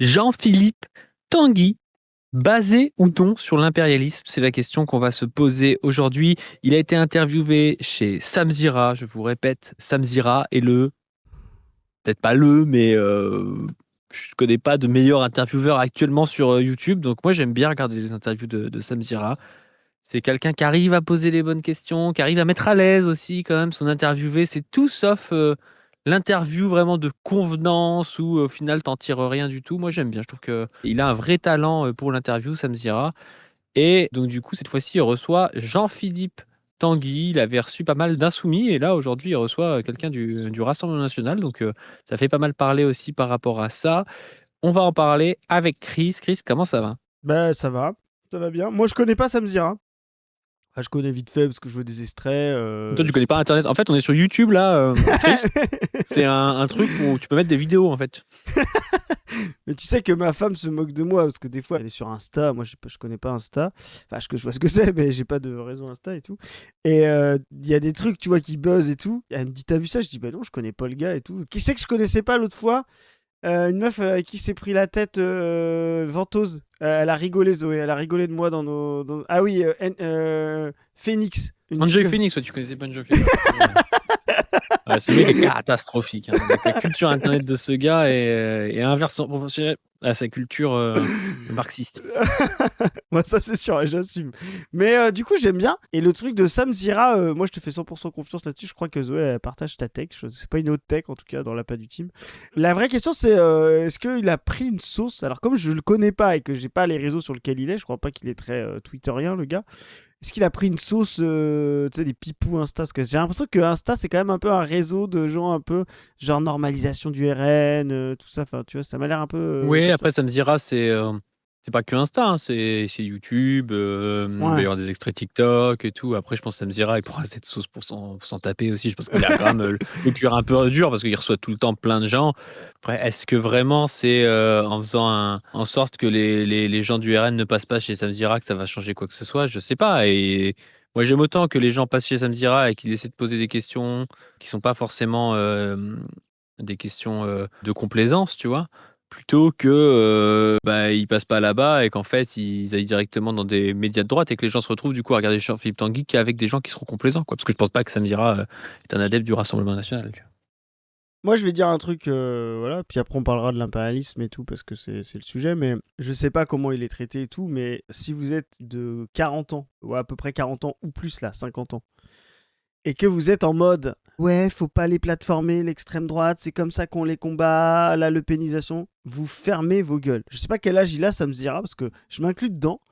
Jean-Philippe Tanguy, basé ou non sur l'impérialisme? C'est la question qu'on va se poser aujourd'hui. Il a été interviewé chez Samzira, je vous répète, Samzira est peut-être pas mais je connais pas de meilleur intervieweur actuellement sur, YouTube, donc moi j'aime bien regarder les interviews de Samzira. C'est quelqu'un qui arrive à poser les bonnes questions, qui arrive à mettre à l'aise aussi quand même son interviewé. C'est tout sauf, l'interview vraiment de convenance où au final tu en tires rien du tout. Moi j'aime bien, je trouve qu'il a un vrai talent, pour l'interview, Sam Zira. Et donc du coup cette fois-ci il reçoit Jean-Philippe Tanguy. Il avait reçu pas mal d'insoumis et là aujourd'hui il reçoit, quelqu'un du Rassemblement national, donc ça fait pas mal parler aussi par rapport à ça. On va en parler avec Chris. Chris, comment ça va? Bah, ça va bien. Moi, je connais pas Samzira. Enfin, je connais vite fait parce que je vois des extraits. Toi tu connais pas internet? En fait on est sur YouTube là, Chris. C'est un truc où tu peux mettre des vidéos, en fait. Mais tu sais que ma femme se moque de moi parce que des fois, elle est sur Insta. Moi, je connais pas Insta. Enfin, je vois ce que c'est, mais j'ai pas de réseau Insta et tout. Et il y a des trucs, tu vois, qui buzzent et tout. Elle me dit, t'as vu ça? Je dis, bah non, je connais pas le gars et tout. Qui c'est que je connaissais pas l'autre fois? Une meuf qui s'est pris la tête venteuse. Elle a rigolé, Zoé. Elle a rigolé de moi dans nos. Ah oui, Phoenix. Une Enjoy fille. Phoenix, ouais, tu connaissais pas Enjoy Phoenix? Ouais, ce mec est catastrophique, hein. La culture internet de ce gars est inversement proportionnelle à sa culture, marxiste. Moi, ça, c'est sûr, et j'assume. Mais du coup, j'aime bien. Et le truc de Sam Zira, moi, je te fais 100% confiance là-dessus. Je crois que Zoé, elle partage ta tech. C'est pas une autre tech, en tout cas, dans l'appât du team. La vraie question, c'est est-ce qu'il a pris une sauce? Alors, comme je le connais pas et que j'ai pas les réseaux sur lesquels il est, je crois pas qu'il est très twitterien, le gars. Est-ce qu'il a pris une sauce, tu sais, des pipous Insta? Parce que j'ai l'impression que Insta, c'est quand même un peu un réseau de gens un peu, genre normalisation du RN, tout ça. Enfin, tu vois, ça m'a l'air un peu Oui, comme ça. après Sam Zira, c'est pas que Insta, hein, c'est YouTube, il va y Ouais. avoir des extraits TikTok et tout. Après, je pense que Sam Zira, il prend cette sauce pour s'en taper aussi. Je pense qu'il a quand même, le cuir un peu dur parce qu'il reçoit tout le temps plein de gens. Après, est-ce que vraiment c'est, en faisant en sorte que les gens du RN ne passent pas chez Sam Zira que ça va changer quoi que ce soit? Je sais pas. Et moi, j'aime autant que les gens passent chez Sam Zira et qu'ils essaient de poser des questions qui sont pas forcément, des questions, de complaisance, tu vois? Plutôt que, ils passent pas là-bas et qu'en fait, ils aillent directement dans des médias de droite et que les gens se retrouvent du coup à regarder Jean-Philippe Tanguy qu'avec des gens qui seront complaisants, quoi. Parce que je pense pas que Samira, est un adepte du Rassemblement national, tu vois? Moi, je vais dire un truc, voilà, puis après on parlera de l'impérialisme et tout, parce que c'est le sujet, mais je sais pas comment il est traité et tout, mais si vous êtes de 40 ans, ou à peu près 40 ans, ou plus là, 50 ans, et que vous êtes en mode, ouais, faut pas les plateformer, l'extrême droite, c'est comme ça qu'on les combat, la lepénisation, vous fermez vos gueules. Je sais pas quel âge il a, ça me dira, parce que je m'inclus dedans.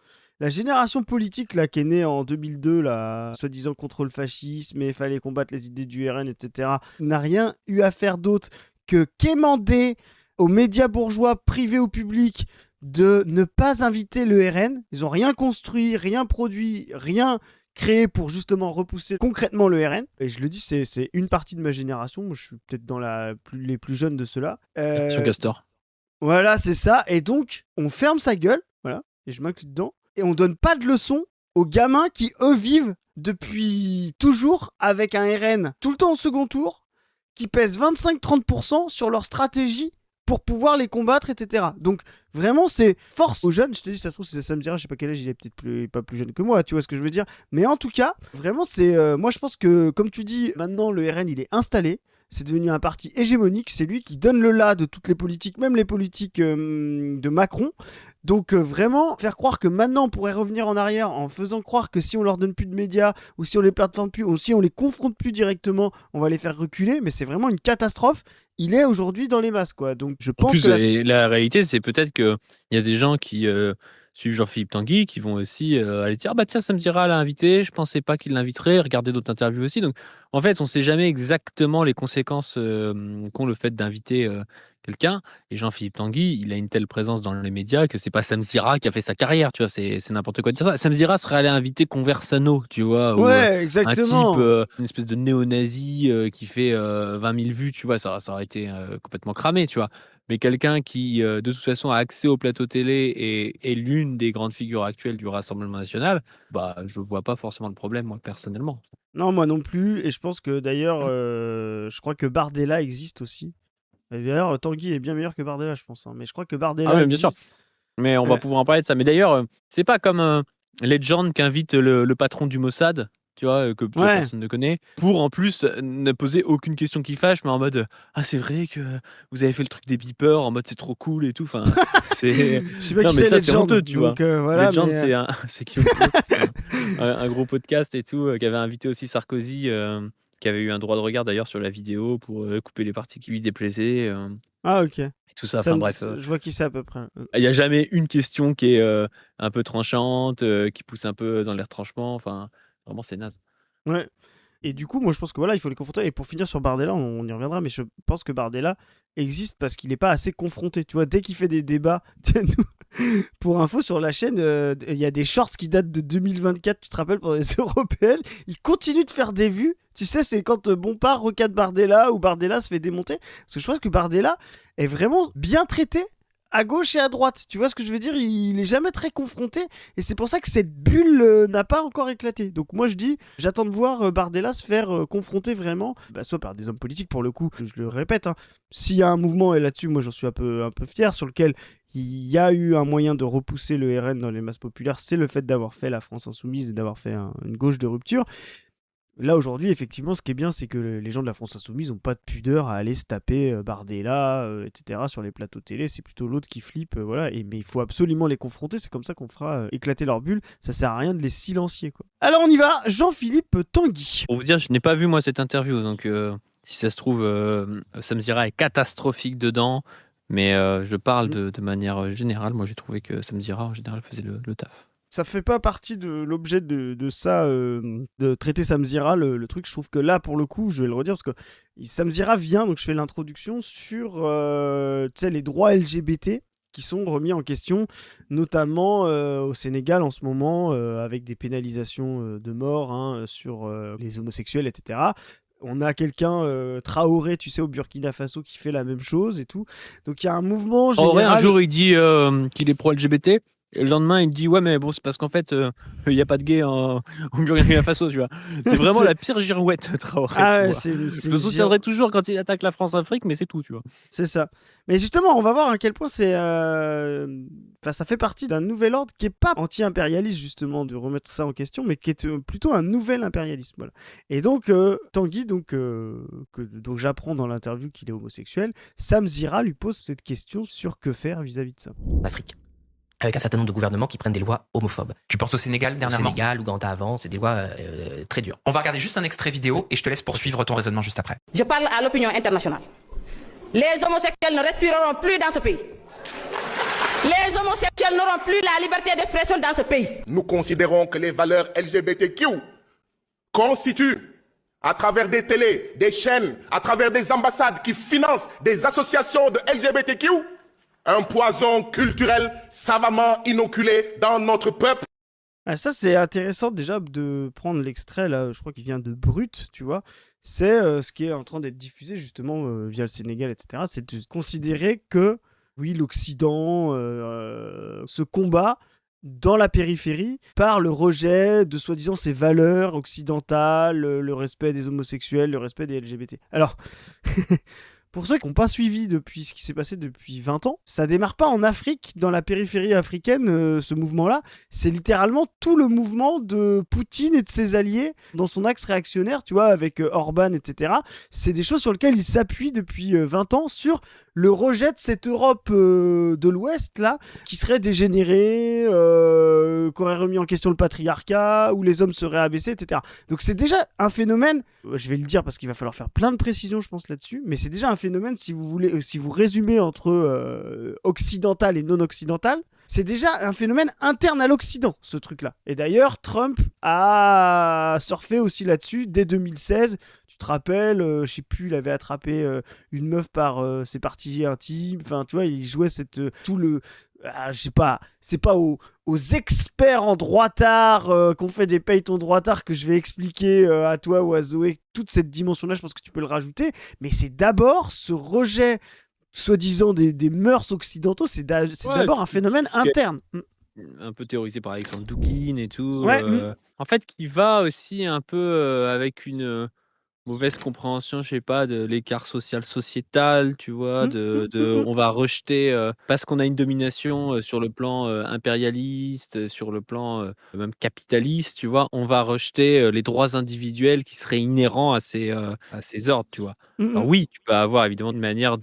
La génération politique là, qui est née en 2002, là, soi-disant contre le fascisme, et il fallait combattre les idées du RN, etc., n'a rien eu à faire d'autre que quémander aux médias bourgeois, privés ou publics, de ne pas inviter le RN. Ils ont rien construit, rien produit, rien créé pour justement repousser concrètement le RN. Et je le dis, c'est une partie de ma génération. Moi, je suis peut-être dans les plus jeunes de ceux-là. Génération Castor. Voilà, c'est ça. Et donc, on ferme sa gueule, voilà, et je m'inclus dedans, et on donne pas de leçons aux gamins qui, eux, vivent depuis toujours avec un RN tout le temps au second tour, qui pèse 25-30% sur leur stratégie pour pouvoir les combattre, etc. Donc, vraiment, c'est force aux jeunes. Je te dis, ça se trouve, ça me dira, je sais pas quel âge, il est peut-être pas plus jeune que moi, tu vois ce que je veux dire. Mais en tout cas, vraiment, c'est. Moi, je pense que, comme tu dis, maintenant, le RN, il est installé. C'est devenu un parti hégémonique. C'est lui qui donne le là de toutes les politiques, même les politiques de Macron. Donc vraiment, faire croire que maintenant on pourrait revenir en arrière en faisant croire que si on leur donne plus de médias, ou si on les plateforme plus, ou si on les confronte plus directement, on va les faire reculer, mais c'est vraiment une catastrophe. Il est aujourd'hui dans les masses, quoi. Donc je En pense plus, que la réalité, c'est peut-être qu'il y a des gens qui, suivent Jean-Philippe Tanguy, qui vont aussi, aller dire: «Ah bah tiens, ça me dira l'a invité, je pensais pas qu'il l'inviterait», regarder d'autres interviews aussi. Donc en fait, on sait jamais exactement les conséquences, qu'ont le fait d'inviter, quelqu'un. Et Jean-Philippe Tanguy, il a une telle présence dans les médias que c'est pas Sam Zira qui a fait sa carrière, tu vois? C'est n'importe quoi de dire ça. Sam Zira serait allé inviter Conversano, tu vois? Ou, ouais, un type, exactement. une espèce de néo-nazi, qui fait, 20 000 vues, tu vois? Ça aurait été, complètement cramé, tu vois? Mais quelqu'un qui, de toute façon a accès au plateau télé et est l'une des grandes figures actuelles du Rassemblement national, bah, je vois pas forcément le problème, moi, personnellement. Non, moi non plus. Et je pense que d'ailleurs, je crois que Bardella existe aussi. Et d'ailleurs, Tanguy est bien meilleur que Bardella, je pense, hein. Mais je crois que Ah Bardella ouais, bien sûr. dit. Mais on va Ouais. pouvoir en parler de ça. Mais d'ailleurs, c'est pas comme, Legend qui invite le patron du Mossad, tu vois, que Ouais. personne ne connaît, pour en plus, ne poser aucune question qui fâche, mais en mode, «Ah c'est vrai que vous avez fait le truc des beepers», en mode «C'est trop cool» et tout, enfin, c'est Je sais pas non qui mais c'est ça c'est Legend, honteux, tu vois? donc voilà, Legend mais c'est un c'est Guillaume Plot, c'est un gros podcast et tout, qui avait invité aussi Sarkozy, qui avait eu un droit de regard d'ailleurs sur la vidéo pour, couper les parties qui lui déplaisaient, ah OK. et tout ça, Ça enfin me bref, je vois qui c'est à peu près. il y a jamais une question qui est, un peu tranchante, qui pousse un peu dans les retranchements, enfin, vraiment c'est naze. Ouais. Et du coup, moi, je pense que voilà, il faut les confronter. Et pour finir sur Bardella, on y reviendra, mais je pense que Bardella existe parce qu'il n'est pas assez confronté. Tu vois, dès qu'il fait des débats, tiens, pour info, sur la chaîne, il y a des shorts qui datent de 2024, tu te rappelles, pendant les européennes. Il continue de faire des vues. Tu sais, c'est quand Bompard recadre Bardella ou Bardella se fait démonter. Parce que je pense que Bardella est vraiment bien traité à gauche et à droite. Tu vois ce que je veux dire? Il est jamais très confronté. Et c'est pour ça que cette bulle n'a pas encore éclaté. Donc moi je dis, j'attends de voir Bardella se faire confronter vraiment, soit par des hommes politiques pour le coup, je le répète, hein. S'il y a un mouvement, et là-dessus moi j'en suis un peu fier, sur lequel il y a eu un moyen de repousser le RN dans les masses populaires, c'est le fait d'avoir fait la France Insoumise et d'avoir fait une gauche de rupture. Là aujourd'hui, effectivement, ce qui est bien, c'est que les gens de la France Insoumise n'ont pas de pudeur à aller se taper Bardella, etc. sur les plateaux télé. C'est plutôt l'autre qui flippe, voilà. Mais il faut absolument les confronter. C'est comme ça qu'on fera éclater leur bulle. Ça sert à rien de les silencier, quoi. Alors on y va. Jean-Philippe Tanguy. Pour vous dire, je n'ai pas vu moi cette interview, donc si ça se trouve, Samzira est catastrophique dedans, mais je parle Mm. de manière générale. Moi j'ai trouvé que Samzira en général faisait le taf. Ça fait pas partie de l'objet de ça, de traiter Samzira, le truc. Je trouve que là, pour le coup, je vais le redire parce que Samzira vient, donc je fais l'introduction sur tu sais, les droits LGBT qui sont remis en question, notamment au Sénégal en ce moment, avec des pénalisations de mort, hein, sur les homosexuels, etc. On a quelqu'un, Traoré, tu sais, au Burkina Faso, qui fait la même chose et tout. Donc il y a un mouvement Traoré, un général. jour, il dit qu'il est pro-LGBT. Et le lendemain, il dit ouais, mais bon, c'est parce qu'en fait, il n'y a pas de gay au Burkina Faso, tu vois. C'est vraiment la pire girouette, Traoré, tu Ah ouais, vois. Je le soutiendrai toujours quand il attaque la France-Afrique, mais c'est tout, tu vois. c'est ça. Mais justement, on va voir à quel point c'est. Enfin, ça fait partie d'un nouvel ordre qui est pas anti-impérialiste, justement, de remettre ça en question, mais qui est plutôt un nouvel impérialisme. Voilà. Et donc, Tanguy, donc j'apprends dans l'interview qu'il est homosexuel, Sam Zira lui pose cette question sur que faire vis-à-vis de ça. Afrique, avec un certain nombre de gouvernements qui prennent des lois homophobes. Tu penses au Sénégal Au dernièrement? Sénégal, Ouganda avant, c'est des lois très dures. On va regarder juste un extrait vidéo et je te laisse poursuivre ton raisonnement juste après. Je parle à l'opinion internationale. Les homosexuels ne respireront plus dans ce pays. Les homosexuels n'auront plus la liberté d'expression dans ce pays. Nous considérons que les valeurs LGBTQ constituent, à travers des télés, des chaînes, à travers des ambassades qui financent des associations de LGBTQ, un poison culturel savamment inoculé dans notre peuple. Ah, ça, c'est intéressant déjà de prendre l'extrait, là, je crois qu'il vient de Brut, tu vois. C'est ce qui est en train d'être diffusé justement via le Sénégal, etc. C'est de considérer que, oui, l'Occident se combat dans la périphérie par le rejet de soi-disant ces valeurs occidentales, le respect des homosexuels, le respect des LGBT. Alors, pour ceux qui n'ont pas suivi depuis ce qui s'est passé depuis 20 ans, ça démarre pas en Afrique, dans la périphérie africaine, ce mouvement-là. C'est littéralement tout le mouvement de Poutine et de ses alliés dans son axe réactionnaire, tu vois, avec Orban, etc. C'est des choses sur lesquelles il s'appuie depuis 20 ans sur le rejet de cette Europe de l'Ouest, là, qui serait dégénérée, qui aurait remis en question le patriarcat, où les hommes seraient abaissés, etc. Donc c'est déjà un phénomène, je vais le dire parce qu'il va falloir faire plein de précisions, je pense, là-dessus, mais c'est déjà un phénomène, si vous voulez, si vous résumez entre occidental et non occidental, c'est déjà un phénomène interne à l'Occident, ce truc-là. Et d'ailleurs, Trump a surfé aussi là-dessus dès 2016. Tu te rappelles, je sais plus, il avait attrapé une meuf par ses parties intimes. Enfin, tu vois, il jouait tout le... je sais pas, c'est pas aux experts en droitard qu'on fait des paytons droitards que je vais expliquer à toi ou à Zoé toute cette dimension-là. Je pense que tu peux le rajouter. Mais c'est d'abord ce rejet soi-disant des mœurs occidentaux, c'est d'abord un phénomène interne. Un peu théorisé par Alexandre Dugin et tout. Ouais. En fait, qui va aussi un peu avec Mauvaise compréhension, je sais pas, de l'écart social sociétal, tu vois? Mmh. On va rejeter, parce qu'on a une domination, sur le plan, impérialiste, sur le plan, même capitaliste, tu vois? On va rejeter, les droits individuels qui seraient inhérents à ces ordres, tu vois? Mmh Alors mh. oui, tu peux avoir évidemment une manière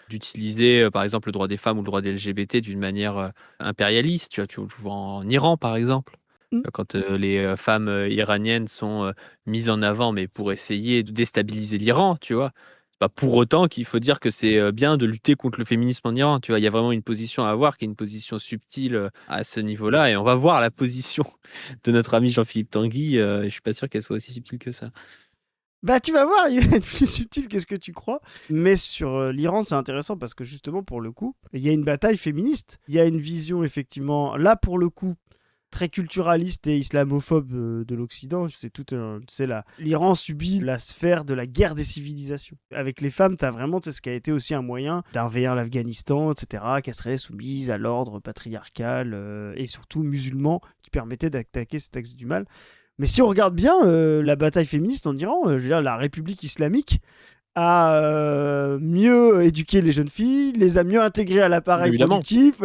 d'utiliser, par exemple, le droit des femmes ou le droit des LGBT d'une manière, impérialiste, tu vois? Tu le vois en Iran, par exemple. Mmh. Quand, les, femmes, iraniennes sont, mise en avant, mais pour essayer de déstabiliser l'Iran, tu vois? C'est pas pour autant qu'il faut dire que c'est, bien de lutter contre le féminisme en Iran, tu vois? Il y a vraiment une position à avoir qui est une position subtile, à ce niveau-là et on va voir la position de notre ami Jean-Philippe Tanguy, je suis pas sûr qu'elle soit aussi subtile que ça. Bah, tu vas voir, il va être plus subtil que ce que tu crois. Mais sur l'Iran, c'est intéressant parce que justement, pour le coup, il y a une bataille féministe. Il y a une vision, effectivement, là, pour le coup, très culturaliste et islamophobe de l'Occident. C'est tout un. Tu sais, l'Iran subit la sphère de la guerre des civilisations. Avec les femmes, tu as vraiment ce qui a été aussi un moyen d'envahir l'Afghanistan, etc., qu'elles seraient soumises à l'ordre patriarcal et surtout musulman qui permettait d'attaquer cet axe du mal. Mais si on regarde bien la bataille féministe en Iran, je veux dire, la République islamique a mieux éduqué les jeunes filles, les a mieux intégrées à l'appareil Évidemment. productif,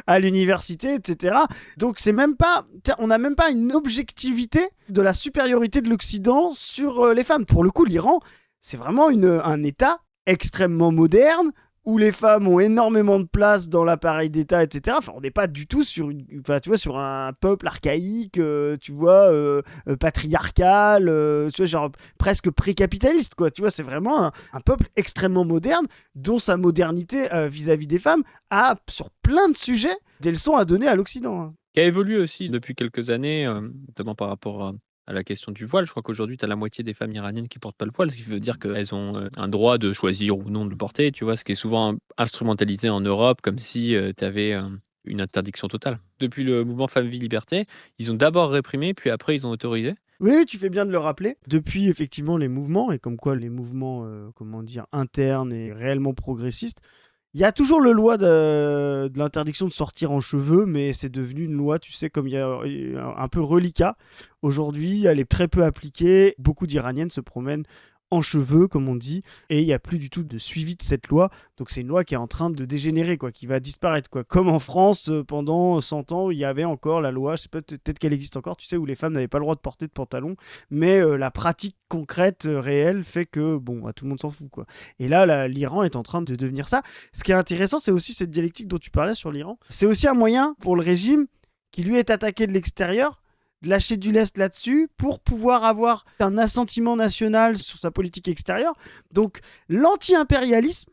à l'université, etc. Donc c'est même pas, on n'a même pas une objectivité de la supériorité de l'Occident sur les femmes. Pour le coup, l'Iran, c'est vraiment un État extrêmement moderne, où les femmes ont énormément de place dans l'appareil d'État, etc. Enfin, on n'est pas du tout sur, tu vois, sur un peuple archaïque, tu vois, patriarcal, tu vois, genre presque pré-capitaliste, quoi. Tu vois, c'est vraiment un peuple extrêmement moderne, dont sa modernité vis-à-vis des femmes a, sur plein de sujets, des leçons à donner à l'Occident. Hein. Qui a évolué aussi depuis quelques années, notamment par rapport à la question du voile. Je crois qu'aujourd'hui, tu as la moitié des femmes iraniennes qui portent pas le voile, ce qui veut dire qu'elles ont, un droit de choisir ou non de le porter, tu vois? Ce qui est souvent instrumentalisé en Europe comme si, tu avais, une interdiction totale. Depuis le mouvement Femmes, Vie, Liberté, ils ont d'abord réprimé, puis après ils ont autorisé. Oui, oui, tu fais bien de le rappeler. Depuis effectivement les mouvements, et comme quoi les mouvements, comment dire, internes et réellement progressistes, il y a toujours le loi de l'interdiction de sortir en cheveux, mais c'est devenu une loi, tu sais, comme il y a un peu reliquat. Aujourd'hui, elle est très peu appliquée. Beaucoup d'Iraniennes se promènent en cheveux, comme on dit, et il n'y a plus du tout de suivi de cette loi. Donc c'est une loi qui est en train de dégénérer, quoi, qui va disparaître, quoi. Comme en France, pendant 100 ans, il y avait encore la loi, je sais pas, peut-être qu'elle existe encore, tu sais, où les femmes n'avaient pas le droit de porter de pantalon, mais la pratique concrète, réelle, fait que, bon, tout le monde s'en fout, quoi. Et là, l'Iran est en train de devenir ça. Ce qui est intéressant, c'est aussi cette dialectique dont tu parlais sur l'Iran. C'est aussi un moyen pour le régime qui, lui, est attaqué de l'extérieur, de lâcher du lest là-dessus pour pouvoir avoir un assentiment national sur sa politique extérieure. Donc l'anti-impérialisme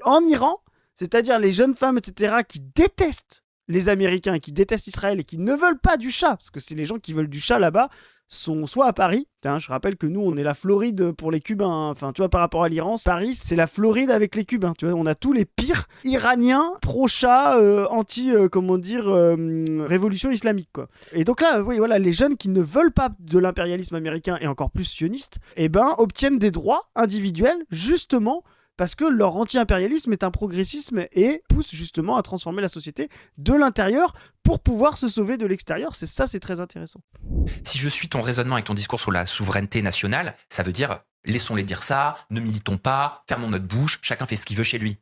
en Iran, c'est-à-dire les jeunes femmes, etc., qui détestent les Américains, qui détestent Israël et qui ne veulent pas du chat, parce que c'est les gens qui veulent du chat là-bas, sont soit à Paris. Je rappelle que nous, on est la Floride pour les Cubains. Hein. Enfin, tu vois, par rapport à l'Iran, Paris, c'est la Floride avec les Cubains. Tu vois, on a tous les pires Iraniens pro-chat, révolution islamique, quoi. Et donc là, oui, voilà, les jeunes qui ne veulent pas de l'impérialisme américain et encore plus sioniste, obtiennent des droits individuels, justement, parce que leur anti-impérialisme est un progressisme et pousse justement à transformer la société de l'intérieur pour pouvoir se sauver de l'extérieur. C'est très intéressant. Si je suis ton raisonnement avec ton discours sur la souveraineté nationale, ça veut dire laissons-les dire ça, ne militons pas, fermons notre bouche, chacun fait ce qu'il veut chez lui.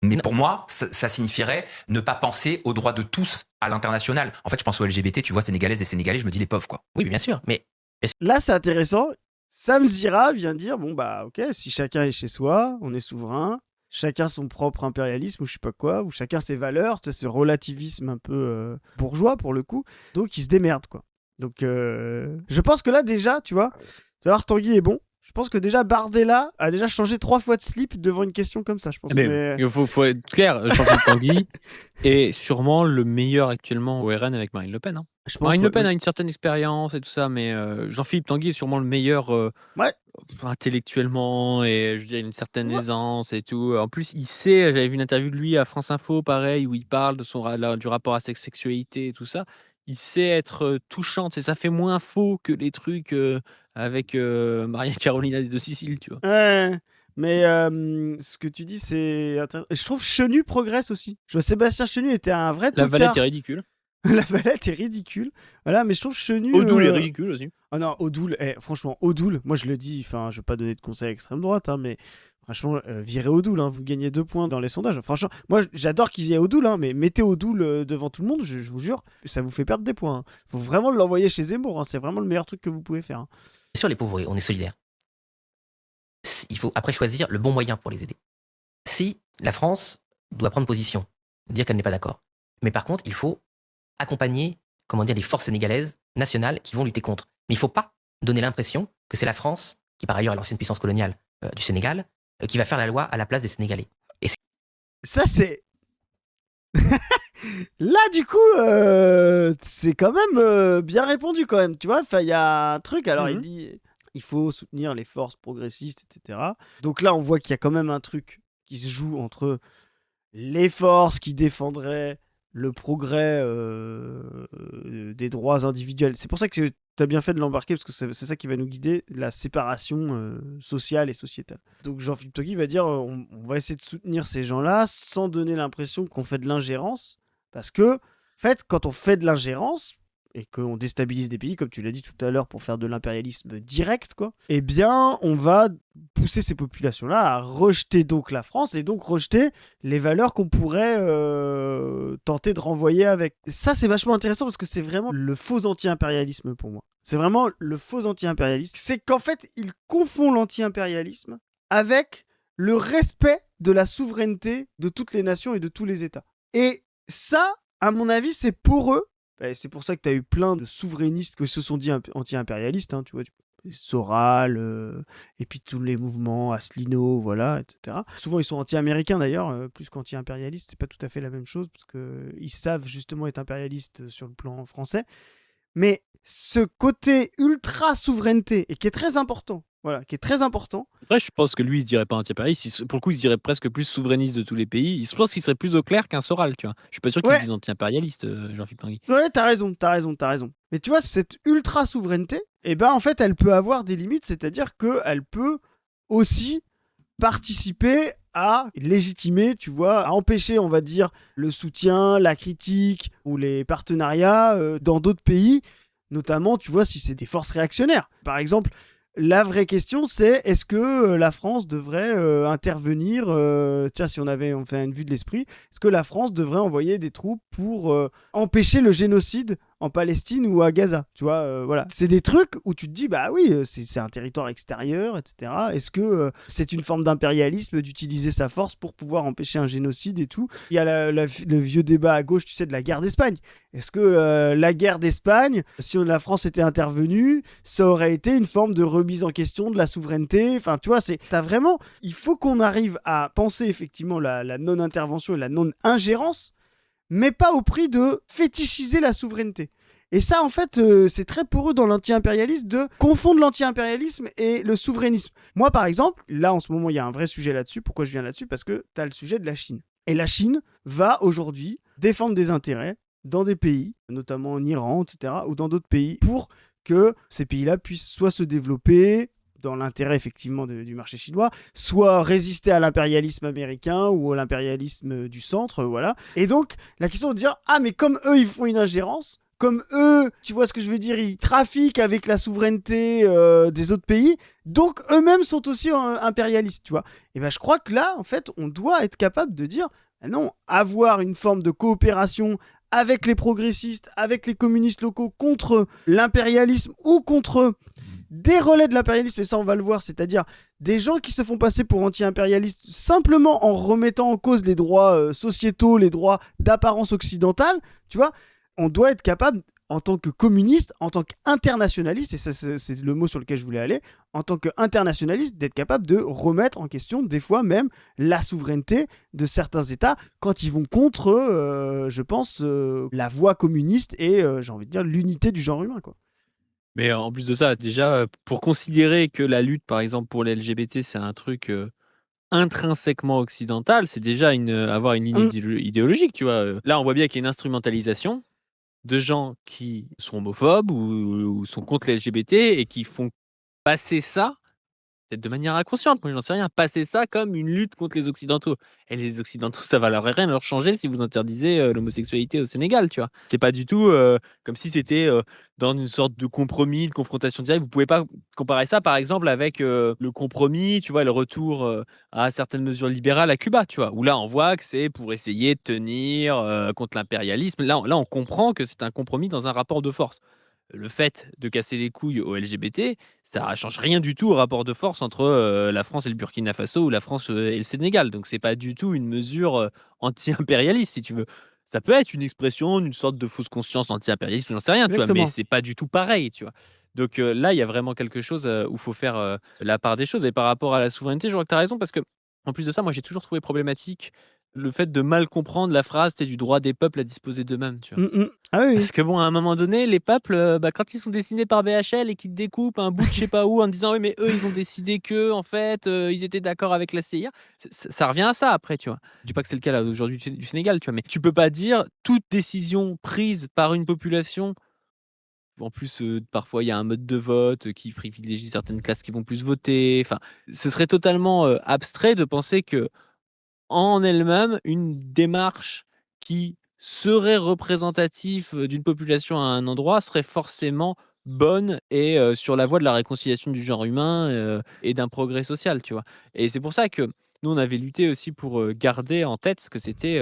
Mais pour moi, ça signifierait ne pas penser aux droits de tous à l'international. En fait, je pense aux LGBT, tu vois, sénégalaises et sénégalais, je me dis les pauvres, quoi. Oui, bien sûr, mais Là, c'est intéressant. Sam Zira vient dire, bon bah ok, si chacun est chez soi, on est souverain, chacun son propre impérialisme ou je sais pas quoi, ou chacun ses valeurs, ce relativisme un peu bourgeois pour le coup, donc il se démerde, quoi. Donc je pense que là déjà, tu vois, Tanguy est bon. Je pense que déjà Bardella a déjà changé 3 fois de slip devant une question comme ça, je pense. Mais il faut être clair, Jean-Philippe Tanguy est sûrement le meilleur actuellement au RN avec Marine Le Pen. Hein. Je pense, Marine Le Pen a une certaine expérience et tout ça, mais Jean-Philippe Tanguy est sûrement le meilleur intellectuellement et je veux dire une certaine aisance et tout. En plus, il sait, j'avais vu une interview de lui à France Info, pareil, où il parle de du rapport à sa sexualité et tout ça. Il sait être touchant, ça fait moins faux que les trucs avec Maria Carolina de Sicile, tu vois. Ouais, mais ce que tu dis, c'est intéressant. Je trouve Chenu progresse aussi. Sébastien Chenu était un vrai La tocard. Valette est ridicule. La Valette est ridicule. Voilà, mais je trouve Chenu. Odoul est ridicule aussi. Ah non, Odoul, franchement, Odoul, moi je le dis, enfin, je vais pas donner de conseils à l'extrême droite, hein, mais franchement, virez Odoul, hein, vous gagnez 2 points dans les sondages. Franchement, moi j'adore qu'ils aient Odoul, hein, mais mettez Odoul devant tout le monde, je vous jure, ça vous fait perdre des points. Hein. Faut vraiment l'envoyer chez Zemmour, hein, c'est vraiment le meilleur truc que vous pouvez faire. Hein. Sur les pauvres, on est solidaires. Il faut après choisir le bon moyen pour les aider. Si la France doit prendre position, dire qu'elle n'est pas d'accord. Mais par contre, il faut accompagner, les forces sénégalaises nationales qui vont lutter contre. Mais il ne faut pas donner l'impression que c'est la France, qui par ailleurs est l'ancienne puissance coloniale du Sénégal, qui va faire la loi à la place des Sénégalais. Ça, c'est... Là, du coup, c'est quand même bien répondu, quand même. Tu vois, il y a un truc, alors il dit... Il faut soutenir les forces progressistes, etc. Donc là, on voit qu'il y a quand même un truc qui se joue entre les forces qui défendraient le progrès des droits individuels. C'est pour ça que tu as bien fait de l'embarquer, parce que c'est ça qui va nous guider, la séparation sociale et sociétale. Donc Jean-Philippe Tanguy va dire on va essayer de soutenir ces gens-là sans donner l'impression qu'on fait de l'ingérence, parce que, en fait, quand on fait de l'ingérence, et qu'on déstabilise des pays, comme tu l'as dit tout à l'heure, pour faire de l'impérialisme direct, quoi, eh bien, on va pousser ces populations-là à rejeter donc la France et donc rejeter les valeurs qu'on pourrait tenter de renvoyer avec. Ça, c'est vachement intéressant parce que c'est vraiment le faux anti-impérialisme pour moi. C'est vraiment le faux anti-impérialisme. C'est qu'en fait, il confond l'anti-impérialisme avec le respect de la souveraineté de toutes les nations et de tous les États. Et ça, à mon avis, c'est pour eux. C'est pour ça que tu as eu plein de souverainistes qui se sont dit anti-impérialistes, hein, tu vois, Soral, et puis tous les mouvements, Asselineau, voilà, etc. Souvent, ils sont anti-américains d'ailleurs, plus qu'anti-impérialistes, c'est pas tout à fait la même chose, parce qu'ils savent justement être impérialistes sur le plan français. Mais ce côté ultra-souveraineté, et qui est très important, voilà, qui est très important. Après, je pense que lui, il se dirait pas anti-impérialiste. Pour le coup, il se dirait presque plus souverainiste de tous les pays. Je pense qu'il serait plus au clair qu'un Soral, tu vois. Je suis pas sûr qu'il dise anti-impérialiste, Jean-Philippe Tanguy. Ouais, t'as raison. Mais tu vois, cette ultra-souveraineté, en fait, elle peut avoir des limites, c'est-à-dire qu'elle peut aussi participer à légitimer, tu vois, à empêcher, on va dire, le soutien, la critique ou les partenariats dans d'autres pays, notamment, tu vois, si c'est des forces réactionnaires. Par exemple, la vraie question, c'est est-ce que la France devrait intervenir, tiens, si on fait une vue de l'esprit, est-ce que la France devrait envoyer des troupes pour empêcher le génocide en Palestine ou à Gaza, tu vois, voilà. C'est des trucs où tu te dis, bah oui, c'est un territoire extérieur, etc. Est-ce que c'est une forme d'impérialisme d'utiliser sa force pour pouvoir empêcher un génocide et tout? Il y a le vieux débat à gauche, tu sais, de la guerre d'Espagne. Est-ce que la guerre d'Espagne, si la France était intervenue, ça aurait été une forme de remise en question de la souveraineté? Enfin, tu vois, t'as vraiment... Il faut qu'on arrive à penser effectivement la non-intervention et la non-ingérence, mais pas au prix de fétichiser la souveraineté. Et ça, en fait, c'est très poreux dans l'anti-impérialisme de confondre l'anti-impérialisme et le souverainisme. Moi, par exemple, là, en ce moment, il y a un vrai sujet là-dessus. Pourquoi je viens là-dessus? Parce que tu as le sujet de la Chine. Et la Chine va aujourd'hui défendre des intérêts dans des pays, notamment en Iran, etc., ou dans d'autres pays, pour que ces pays-là puissent soit se développer dans l'intérêt effectivement du marché chinois, soit résister à l'impérialisme américain ou à l'impérialisme du centre, voilà. Et donc, la question de dire, ah mais comme eux, ils font une ingérence, comme eux, tu vois ce que je veux dire, ils trafiquent avec la souveraineté des autres pays, donc eux-mêmes sont aussi impérialistes, tu vois. Et ben je crois que là, en fait, on doit être capable de dire, non, avoir une forme de coopération avec les progressistes, avec les communistes locaux, contre l'impérialisme ou contre des relais de l'impérialisme, et ça on va le voir, c'est-à-dire des gens qui se font passer pour anti-impérialistes simplement en remettant en cause les droits sociétaux, les droits d'apparence occidentale, tu vois, on doit être capable, en tant que communiste, en tant qu'internationaliste, et ça, c'est le mot sur lequel je voulais aller, en tant qu'internationaliste, d'être capable de remettre en question, des fois même, la souveraineté de certains États quand ils vont contre, je pense, la voie communiste et, j'ai envie de dire, l'unité du genre humain, quoi. Mais en plus de ça, déjà, pour considérer que la lutte, par exemple, pour les LGBT, c'est un truc intrinsèquement occidental, c'est déjà avoir une ligne idéologique, tu vois. Là, on voit bien qu'il y a une instrumentalisation de gens qui sont homophobes ou sont contre les LGBT et qui font passer ça peut-être de manière inconsciente, moi j'en sais rien, passer ça comme une lutte contre les Occidentaux. Et les Occidentaux, ça va rien leur changer si vous interdisez l'homosexualité au Sénégal, tu vois. C'est pas du tout comme si c'était dans une sorte de compromis, de confrontation directe. Vous pouvez pas comparer ça, par exemple, avec le compromis, tu vois, le retour à certaines mesures libérales à Cuba, tu vois, où là on voit que c'est pour essayer de tenir contre l'impérialisme. Là, on comprend que c'est un compromis dans un rapport de force. Le fait de casser les couilles aux LGBT, ça change rien du tout au rapport de force entre la France et le Burkina Faso ou la France et le Sénégal. Donc c'est pas du tout une mesure anti-impérialiste, si tu veux. Ça peut être une expression d'une sorte de fausse conscience anti-impérialiste, j'en sais rien, tu vois, mais Exactement. c'est pas du tout pareil, tu vois. Donc là, il y a vraiment quelque chose où il faut faire la part des choses. Et par rapport à la souveraineté, je crois que tu as raison, parce que en plus de ça, moi j'ai toujours trouvé problématique le fait de mal comprendre la phrase du droit des peuples à disposer d'eux-mêmes, tu vois. Ah oui, oui. Parce que bon, à un moment donné, les peuples, quand ils sont dessinés par BHL et qu'ils découpent un bout de je sais pas où en disant: «Oui, mais eux, ils ont décidé que en fait, ils étaient d'accord avec la CIA». Ça revient à ça après, tu vois? Je dis pas que c'est le cas là aujourd'hui du Sénégal, tu vois? Mais tu peux pas dire toute décision prise par une population, en plus, parfois il y a un mode de vote qui privilégie certaines classes qui vont plus voter. Enfin, ce serait totalement, abstrait de penser que en elle-même, une démarche qui serait représentative, d'une population à un endroit serait forcément bonne et sur la voie de la réconciliation du genre humain, et d'un progrès social, tu vois? Et c'est pour ça que nous, on avait lutté aussi pour, garder en tête ce que c'était,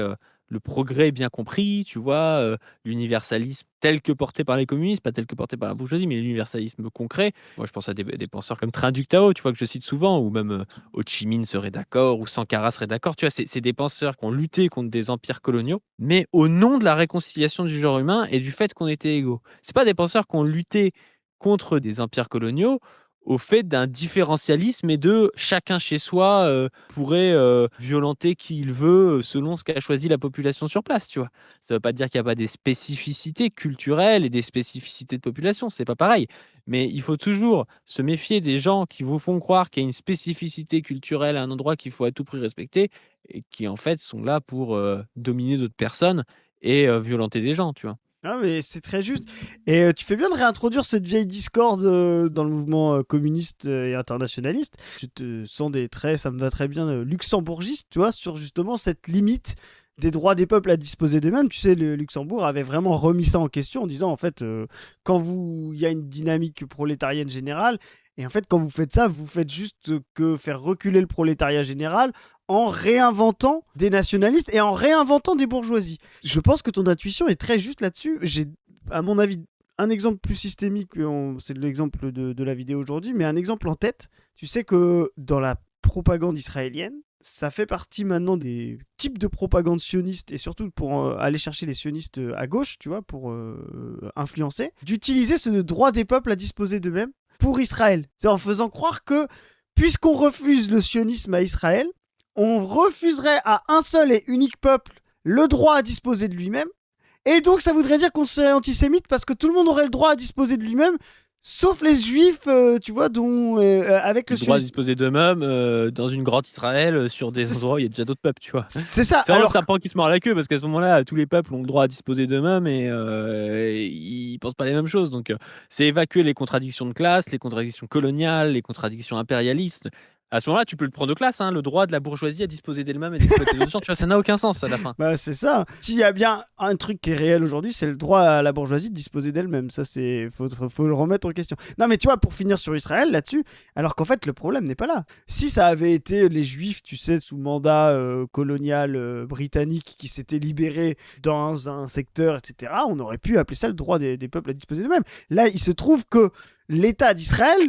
le progrès bien compris, tu vois? L'universalisme tel que porté par les communistes, pas tel que porté par la bourgeoisie, mais l'universalisme concret. Moi, je pense à des penseurs comme Train-Duc Tao, tu vois? Que je cite souvent, ou même, Ho Chi Minh serait d'accord ou Sankara serait d'accord. Tu vois, c'est des penseurs qui ont lutté contre des empires coloniaux, mais au nom de la réconciliation du genre humain et du fait qu'on était égaux. C'est pas des penseurs qui ont lutté contre des empires coloniaux au fait d'un différentialisme et de chacun chez soi pourrait violenter qui il veut selon ce qu'a choisi la population sur place, tu vois. Ça veut pas dire qu'il n'y a pas des spécificités culturelles et des spécificités de population, c'est pas pareil. Mais il faut toujours se méfier des gens qui vous font croire qu'il y a une spécificité culturelle à un endroit qu'il faut à tout prix respecter et qui en fait sont là pour dominer d'autres personnes et violenter des gens, tu vois. Ah mais c'est très juste. Et tu fais bien de réintroduire cette vieille discorde dans le mouvement communiste et internationaliste. Je te sens des traits, ça me va très bien, luxembourgiste, tu vois, sur justement cette limite des droits des peuples à disposer d'eux-mêmes. Tu sais, le Luxembourg avait vraiment remis ça en question en disant, en fait, il y a une dynamique prolétarienne générale, et en fait, quand vous faites ça, vous faites juste que faire reculer le prolétariat général en réinventant des nationalistes et en réinventant des bourgeoisies. Je pense que ton intuition est très juste là-dessus. J'ai, à mon avis, un exemple plus systémique, c'est l'exemple de la vidéo aujourd'hui, mais un exemple en tête. Tu sais que dans la propagande israélienne, ça fait partie maintenant des types de propagande sioniste, et surtout pour aller chercher les sionistes à gauche, tu vois, pour influencer, d'utiliser ce droit des peuples à disposer d'eux-mêmes pour Israël. C'est en faisant croire que, puisqu'on refuse le sionisme à Israël, on refuserait à un seul et unique peuple le droit à disposer de lui-même. Et donc ça voudrait dire qu'on serait antisémite parce que tout le monde aurait le droit à disposer de lui-même, sauf les juifs, tu vois, dont avec le droit à sionisme. disposer d'eux-mêmes dans une grotte Israël sur des endroits où il y a déjà d'autres peuples, tu vois. C'est ça. C'est vraiment Alors le serpent qui se mord la queue parce qu'à ce moment-là, tous les peuples ont le droit à disposer d'eux-mêmes et ils pensent pas les mêmes choses. Donc, c'est évacuer les contradictions de classe, les contradictions coloniales, les contradictions impérialistes. À ce moment-là, tu peux le prendre de classe, hein, le droit de la bourgeoisie à disposer d'elle-même et d'exploiter d'autres gens. Tu vois, ça n'a aucun sens à la fin. bah c'est ça. S'il y a bien un truc qui est réel aujourd'hui, c'est le droit à la bourgeoisie de disposer d'elle-même. Ça, faut le remettre en question. Non, mais tu vois, pour finir sur Israël là-dessus, alors qu'en fait le problème n'est pas là. Si ça avait été les Juifs, tu sais, sous mandat colonial britannique qui s'étaient libérés dans un secteur, etc., on aurait pu appeler ça le droit des peuples à disposer d'eux-mêmes. Là, il se trouve que l'État d'Israël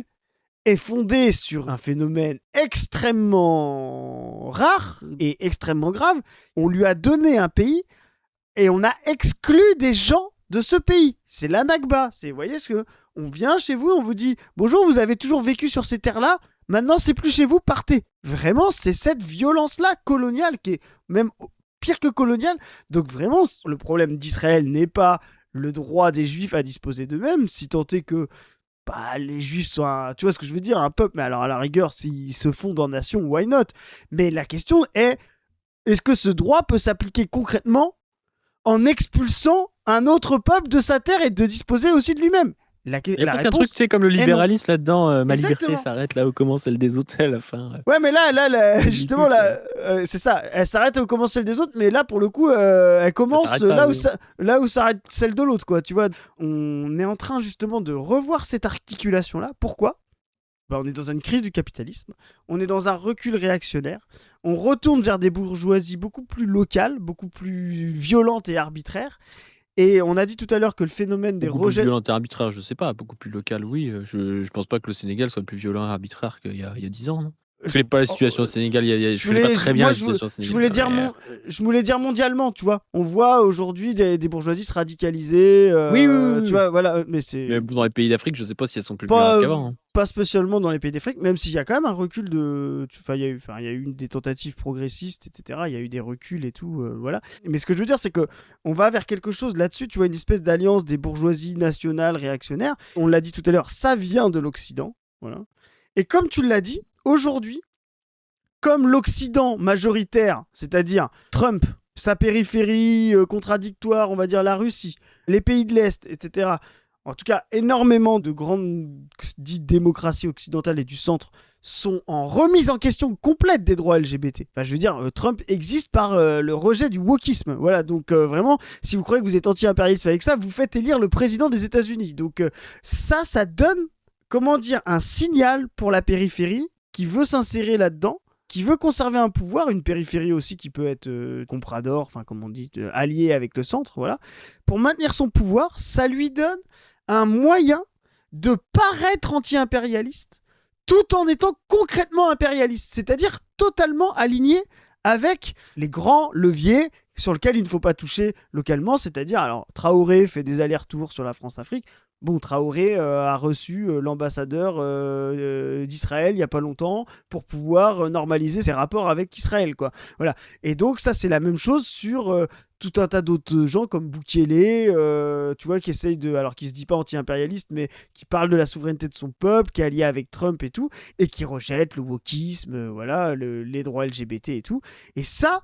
est fondé sur un phénomène extrêmement rare et extrêmement grave. On lui a donné un pays et on a exclu des gens de ce pays. C'est la Nakba. Vous voyez ce que on vient chez vous, on vous dit bonjour, vous avez toujours vécu sur ces terres-là, maintenant c'est plus chez vous, partez. Vraiment, c'est cette violence-là coloniale qui est même pire que coloniale. Donc vraiment, le problème d'Israël n'est pas le droit des Juifs à disposer d'eux-mêmes, si tant est que les Juifs sont tu vois ce que je veux dire, un peuple, mais alors à la rigueur, s'ils se fondent en nation, why not? Mais la question est, est-ce que ce droit peut s'appliquer concrètement en expulsant un autre peuple de sa terre et de disposer aussi de lui-même? La Il y a la presque un truc, réponse tu sais, comme le est non. libéralisme là-dedans, ma liberté Exactement. s'arrête là où commence celle des autres à la fin. Ouais, mais là, C'est justement, ridicule, là, c'est ça. Elle s'arrête au commencer celle des autres, mais là, pour le coup, elle Ça commence s'arrête pas, oui. là où s'arrête celle de l'autre, quoi. Tu vois, on est en train justement de revoir cette articulation-là. Pourquoi? Bah, on est dans une crise du capitalisme, on est dans un recul réactionnaire, on retourne vers des bourgeoisies beaucoup plus locales, beaucoup plus violentes et arbitraires. Et on a dit tout à l'heure que le phénomène des Beaucoup plus rejets. violent et arbitraire, je sais pas, beaucoup plus local, oui. Je pense pas que le Sénégal soit plus violent et arbitraire qu'il y a 10 ans, non? Je connais pas la situation au Sénégal, je connais pas très bien la situation au Je Sénégal. voulais dire je voulais dire mondialement, tu vois. On voit aujourd'hui des bourgeoisies se radicaliser, Oui, oui, oui, tu oui. vois, voilà. Mais c'est Mais dans les pays d'Afrique, je sais pas si elles sont plus violentes pas, qu'avant, hein. pas spécialement dans les pays d'Afrique, même s'il y a quand même un recul de. Enfin, il y a eu des tentatives progressistes, etc. Il y a eu des reculs et tout, voilà. Mais ce que je veux dire, c'est que on va vers quelque chose là-dessus, tu vois, une espèce d'alliance des bourgeoisies nationales réactionnaires. On l'a dit tout à l'heure, ça vient de l'Occident, voilà. Et comme tu l'as dit, aujourd'hui, comme l'Occident majoritaire, c'est-à-dire Trump, sa périphérie contradictoire, on va dire la Russie, les pays de l'Est, etc. En tout cas, énormément de grandes dites démocraties occidentales et du centre sont en remise en question complète des droits LGBT. Enfin, je veux dire, Trump existe par le rejet du wokisme. Voilà, donc vraiment, si vous croyez que vous êtes anti-impérialiste avec ça, vous faites élire le président des États-Unis. Donc ça donne, comment dire, un signal pour la périphérie qui veut s'insérer là-dedans, qui veut conserver un pouvoir, une périphérie aussi qui peut être comprador, enfin comme on dit, alliée avec le centre, voilà. Pour maintenir son pouvoir, ça lui donne un moyen de paraître anti-impérialiste tout en étant concrètement impérialiste, c'est-à-dire totalement aligné avec les grands leviers sur lesquels il ne faut pas toucher localement, c'est-à-dire, alors Traoré fait des allers-retours sur la France-Afrique. Bon, Traoré a reçu l'ambassadeur d'Israël il n'y a pas longtemps pour pouvoir normaliser ses rapports avec Israël, quoi. Voilà. Et donc ça, c'est la même chose sur tout un tas d'autres gens comme Bukele, tu vois, qui essaye de, alors qui se dit pas anti-impérialiste, mais qui parle de la souveraineté de son peuple, qui est allié avec Trump et tout, et qui rejette le wokisme, voilà, les droits LGBT et tout. Et ça,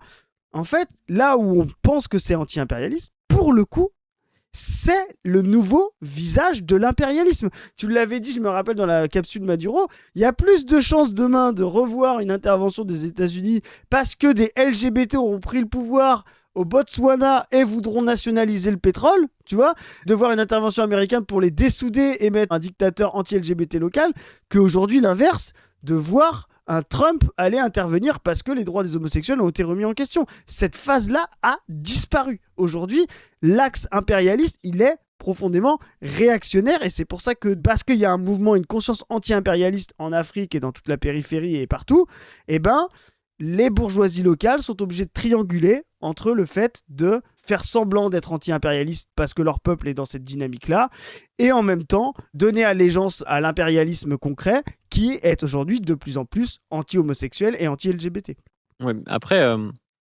en fait, là où on pense que c'est anti-impérialiste, pour le coup, c'est le nouveau visage de l'impérialisme. Tu l'avais dit, je me rappelle dans la capsule Maduro, il y a plus de chances demain de revoir une intervention des États-Unis parce que des LGBT auront pris le pouvoir au Botswana et voudront nationaliser le pétrole, tu vois, de voir une intervention américaine pour les dessouder et mettre un dictateur anti-LGBT local, qu'aujourd'hui l'inverse, de voir un Trump aller intervenir parce que les droits des homosexuels ont été remis en question. Cette phase-là a disparu. Aujourd'hui, l'axe impérialiste, il est profondément réactionnaire et c'est pour ça que, parce qu'il y a un mouvement, une conscience anti-impérialiste en Afrique et dans toute la périphérie et partout, eh ben, les bourgeoisies locales sont obligées de trianguler entre le fait de faire semblant d'être anti-impérialiste parce que leur peuple est dans cette dynamique-là, et en même temps donner allégeance à l'impérialisme concret qui est aujourd'hui de plus en plus anti-homosexuel et anti-LGBT. Ouais, après,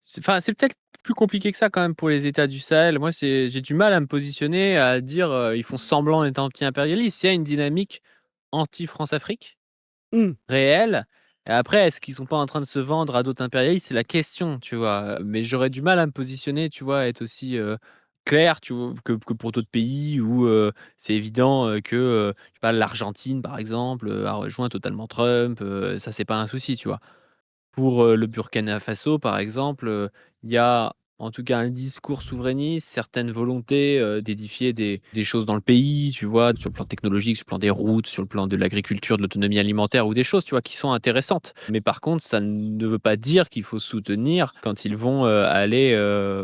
c'est peut-être plus compliqué que ça quand même pour les États du Sahel. Moi, j'ai du mal à me positionner, à dire ils font semblant d'être anti-impérialistes. Il y a une dynamique anti-France-Afrique réelle. Et après, est-ce qu'ils sont pas en train de se vendre à d'autres impérialistes? C'est la question, tu vois. Mais j'aurais du mal à me positionner, tu vois, à être aussi clair, tu vois, que pour d'autres pays où c'est évident je sais pas, l'Argentine, par exemple, a rejoint totalement Trump. Ça, c'est pas un souci, tu vois. Pour le Burkina Faso, par exemple, il y a en tout cas un discours souverainiste, certaines volontés d'édifier des choses dans le pays, tu vois, sur le plan technologique, sur le plan des routes, sur le plan de l'agriculture, de l'autonomie alimentaire ou des choses, tu vois, qui sont intéressantes. Mais par contre, ça ne veut pas dire qu'il faut soutenir quand ils vont aller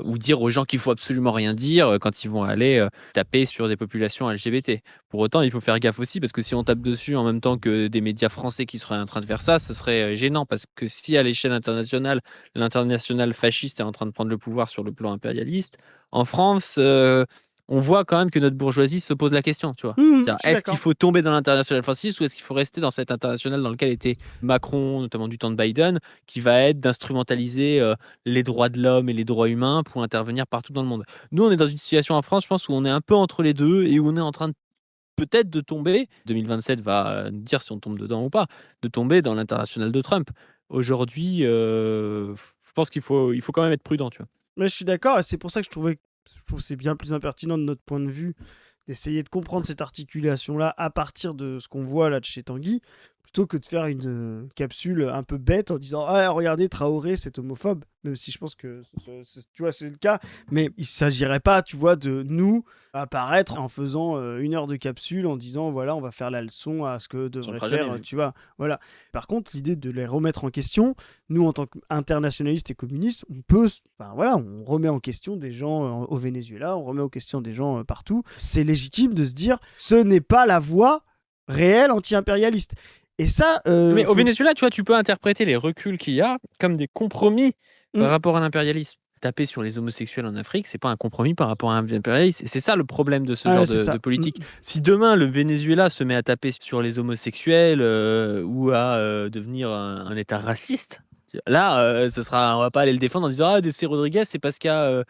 ou dire aux gens qu'il faut absolument rien dire quand ils vont aller taper sur des populations LGBT. Pour autant, il faut faire gaffe aussi parce que si on tape dessus en même temps que des médias français qui seraient en train de faire ça, ce serait gênant parce que si à l'échelle internationale, l'international fasciste est en train de prendre le pouvoir sur le plan impérialiste, en France, on voit quand même que notre bourgeoisie se pose la question, tu vois. Je suis Est-ce d'accord. qu'il faut tomber dans l'international fasciste ou est-ce qu'il faut rester dans cet international dans lequel était Macron, notamment du temps de Biden, qui va être d'instrumentaliser les droits de l'homme et les droits humains pour intervenir partout dans le monde. Nous, on est dans une situation en France, je pense, où on est un peu entre les deux et où on est en train de peut-être de tomber, 2027 va nous dire si on tombe dedans ou pas, de tomber dans l'international de Trump. Aujourd'hui, je pense qu'il faut quand même être prudent, tu vois. Mais je suis d'accord et c'est pour ça que je trouve que c'est bien plus impertinent de notre point de vue d'essayer de comprendre cette articulation-là à partir de ce qu'on voit là de chez Tanguy, plutôt que de faire une capsule un peu bête en disant ah regardez Traoré c'est homophobe, même si je pense que tu vois c'est le cas, mais il s'agirait pas tu vois de nous apparaître en faisant 1 heure de capsule en disant voilà on va faire la leçon à ce que devrait fera faire jamais, tu vois voilà. Par contre l'idée de les remettre en question, nous en tant qu'internationalistes et communistes on peut enfin voilà on remet en question des gens au Venezuela, on remet en question des gens partout, c'est légitime de se dire ce n'est pas la voie réelle anti-impérialiste. Et ça, Mais au Venezuela, tu vois, tu peux interpréter les reculs qu'il y a comme des compromis par Mm. rapport à l'impérialisme. Taper sur les homosexuels en Afrique, c'est pas un compromis par rapport à un impérialisme. Et c'est ça le problème de ce Ah genre ouais, c'est ça. de politique. Si demain le Venezuela se met à taper sur les homosexuels ou à devenir un État raciste, là, on va pas aller le défendre en disant ah Dessé Rodriguez, c'est parce qu'elle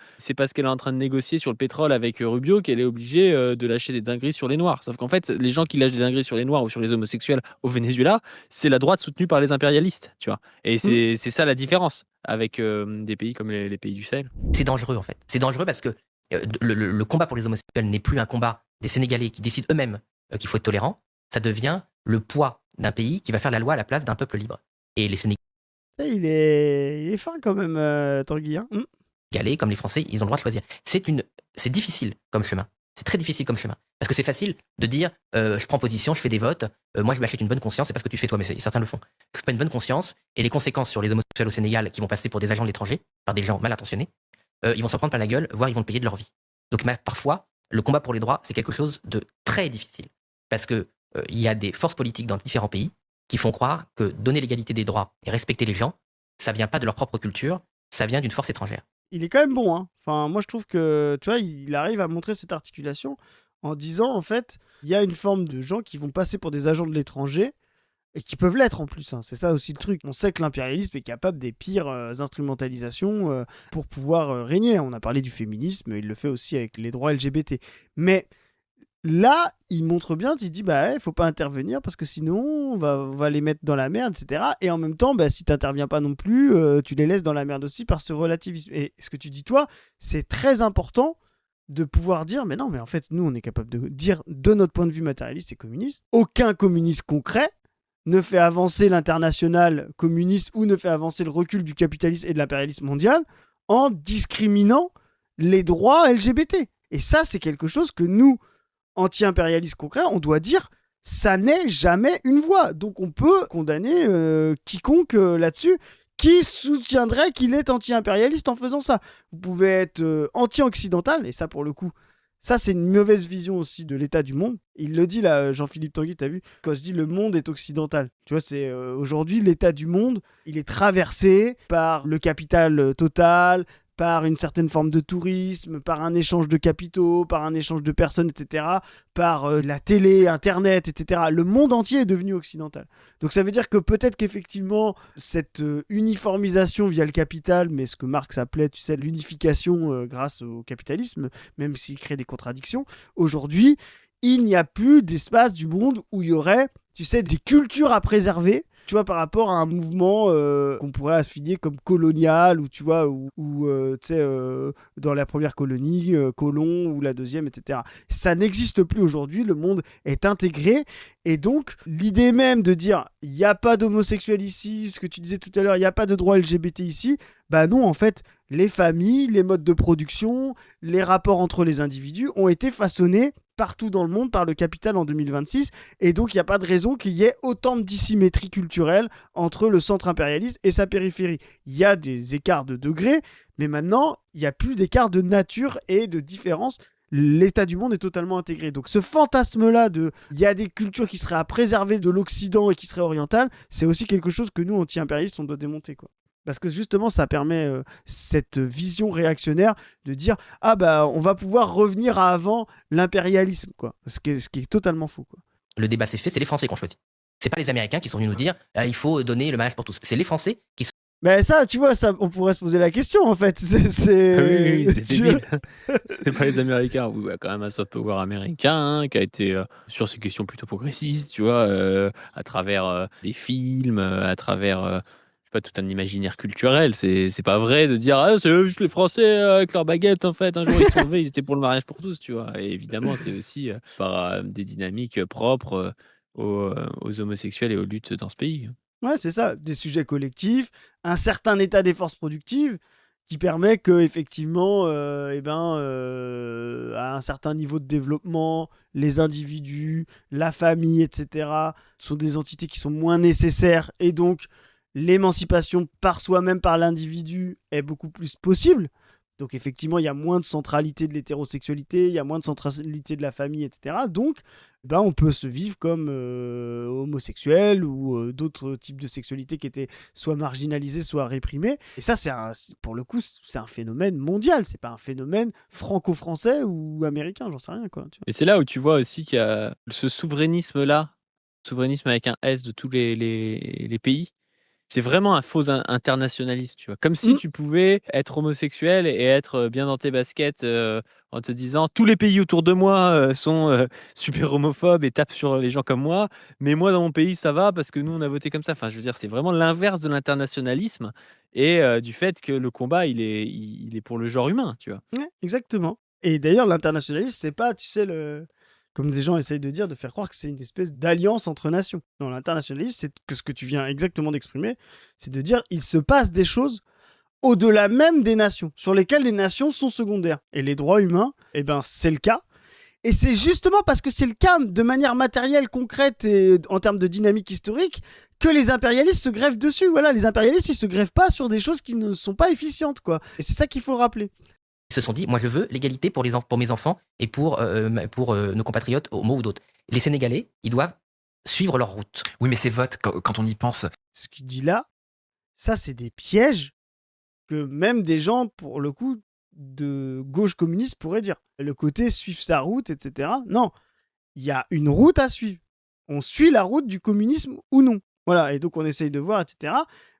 est en train de négocier sur le pétrole avec Rubio qu'elle est obligée de lâcher des dingueries sur les Noirs. Sauf qu'en fait, les gens qui lâchent des dingueries sur les Noirs ou sur les homosexuels au Venezuela, c'est la droite soutenue par les impérialistes, tu vois. Et c'est ça la différence avec des pays comme les pays du Sahel. C'est dangereux en fait. C'est dangereux parce que le combat pour les homosexuels n'est plus un combat des Sénégalais qui décident eux-mêmes qu'il faut être tolérant. Ça devient le poids d'un pays qui va faire la loi à la place d'un peuple libre. Et les Il est fin quand même, Tanguy. Hein. Sénégalais, comme les Français, ils ont le droit de choisir. C'est difficile comme chemin. C'est très difficile comme chemin. Parce que c'est facile de dire je prends position, je fais des votes, moi je m'achète une bonne conscience, c'est pas ce que tu fais toi, mais certains le font. Je fais une bonne conscience, et les conséquences sur les homosexuels au Sénégal qui vont passer pour des agents de l'étranger, par des gens mal intentionnés, ils vont s'en prendre plein la gueule, voire ils vont le payer de leur vie. Donc parfois, le combat pour les droits, c'est quelque chose de très difficile. Parce que il y a des forces politiques dans différents pays qui font croire que donner l'égalité des droits et respecter les gens, ça vient pas de leur propre culture, ça vient d'une force étrangère. Il est quand même bon. Hein. Enfin, moi, je trouve que, tu vois, il arrive à montrer cette articulation en disant, en fait, il y a une forme de gens qui vont passer pour des agents de l'étranger et qui peuvent l'être en plus. Hein. C'est ça aussi le truc. On sait que l'impérialisme est capable des pires instrumentalisations pour pouvoir régner. On a parlé du féminisme, il le fait aussi avec les droits LGBT. Mais là, il montre bien, il dit bah il faut pas intervenir parce que sinon on va les mettre dans la merde, etc. Et en même temps, bah, si t'interviens pas non plus, tu les laisses dans la merde aussi par ce relativisme. Et ce que tu dis toi, c'est très important de pouvoir dire mais non, mais en fait nous on est capable de dire de notre point de vue matérialiste et communiste, aucun communiste concret ne fait avancer l'international communiste ou ne fait avancer le recul du capitalisme et de l'impérialisme mondial en discriminant les droits LGBT. Et ça c'est quelque chose que nous anti-impérialiste concret, on doit dire ça n'est jamais une voie. Donc on peut condamner quiconque là-dessus qui soutiendrait qu'il est anti-impérialiste en faisant ça. Vous pouvez être anti-occidental, et ça pour le coup, ça c'est une mauvaise vision aussi de l'état du monde. Il le dit là, Jean-Philippe Tanguy, t'as vu, quand je dis le monde est occidental. Tu vois, c'est aujourd'hui l'état du monde, il est traversé par le capital total, par une certaine forme de tourisme, par un échange de capitaux, par un échange de personnes, etc., par la télé, Internet, etc. Le monde entier est devenu occidental. Donc ça veut dire que peut-être qu'effectivement, cette uniformisation via le capital, mais ce que Marx appelait, tu sais, l'unification grâce au capitalisme, même s'il crée des contradictions, aujourd'hui, il n'y a plus d'espace du monde où il y aurait, tu sais, des cultures à préserver, tu vois, par rapport à un mouvement qu'on pourrait affiner comme colonial, ou tu vois, ou tu sais, dans la première colonie, colon, ou la deuxième, etc. Ça n'existe plus aujourd'hui, le monde est intégré, et donc l'idée même de dire il n'y a pas d'homosexuel ici, ce que tu disais tout à l'heure, il n'y a pas de droit LGBT ici, bah non, en fait, les familles, les modes de production, les rapports entre les individus ont été façonnés partout dans le monde par le capital en 2026, et donc il n'y a pas de raison qu'il y ait autant de dissymétrie culturelle entre le centre impérialiste et sa périphérie. Il y a des écarts de degrés, mais maintenant, il n'y a plus d'écart de nature et de différence. L'état du monde est totalement intégré. Donc ce fantasme-là de il y a des cultures qui seraient à préserver de l'Occident et qui seraient orientales, c'est aussi quelque chose que nous, anti-impérialistes, on doit démonter, quoi. Parce que justement, ça permet cette vision réactionnaire de dire ah bah on va pouvoir revenir à avant l'impérialisme, quoi. Ce qui est totalement faux, quoi. Le débat s'est fait, c'est les Français qui ont choisi. C'est pas les Américains qui sont venus nous dire il faut donner le mariage pour tous. C'est les Français qui sont. Mais ça, tu vois, ça, on pourrait se poser la question en fait. Oui, c'est débile. C'est pas les Américains. Il y a quand même un soft power américain qui a été sur ces questions plutôt progressistes, tu vois, à travers des films, à travers. pas, tout un imaginaire culturel. C'est pas vrai de dire ah, c'est juste les Français avec leurs baguettes, en fait. Un jour, ils se sont levés, ils étaient pour le mariage pour tous, tu vois. Et évidemment, c'est aussi par des dynamiques propres aux homosexuels et aux luttes dans ce pays. Ouais, c'est ça, des sujets collectifs, un certain état des forces productives qui permet que effectivement, à un certain niveau de développement, les individus, la famille, etc., sont des entités qui sont moins nécessaires et donc l'émancipation par soi-même, par l'individu, est beaucoup plus possible. Donc effectivement, il y a moins de centralité de l'hétérosexualité, il y a moins de centralité de la famille, etc. Donc, on peut se vivre comme homosexuel ou d'autres types de sexualité qui étaient soit marginalisés, soit réprimés. Et ça, pour le coup, c'est un phénomène mondial. C'est pas un phénomène franco-français ou américain, j'en sais rien, quoi. Tu vois. Et c'est là où tu vois aussi qu'il y a ce souverainisme-là, souverainisme avec un S de tous les pays. C'est vraiment un faux internationalisme, tu vois. Comme si tu pouvais être homosexuel et être bien dans tes baskets en te disant tous les pays autour de moi sont super homophobes et tapent sur les gens comme moi, mais moi dans mon pays ça va parce que nous on a voté comme ça. Enfin, je veux dire, c'est vraiment l'inverse de l'internationalisme et du fait que le combat il est pour le genre humain, tu vois. Ouais, exactement. Et d'ailleurs, l'internationalisme, c'est pas, tu sais, comme des gens essayent de dire, de faire croire que c'est une espèce d'alliance entre nations. Non, l'internationalisme, c'est que ce que tu viens exactement d'exprimer, c'est de dire il se passe des choses au-delà même des nations, sur lesquelles les nations sont secondaires. Et les droits humains, c'est le cas. Et c'est justement parce que c'est le cas de manière matérielle, concrète et en termes de dynamique historique que les impérialistes se greffent dessus. Voilà, les impérialistes, ils se greffent pas sur des choses qui ne sont pas efficientes, quoi. Et c'est ça qu'il faut rappeler. Ils se sont dit, moi je veux l'égalité pour mes enfants et pour nos compatriotes homo ou d'autres. Les Sénégalais, ils doivent suivre leur route. Oui, mais ces votes, quand on y pense... Ce qu'il dit là, ça c'est des pièges que même des gens, pour le coup, de gauche communiste pourraient dire. Le côté suivre sa route, etc. Non, il y a une route à suivre. On suit la route du communisme ou non. Voilà, et donc on essaye de voir, etc.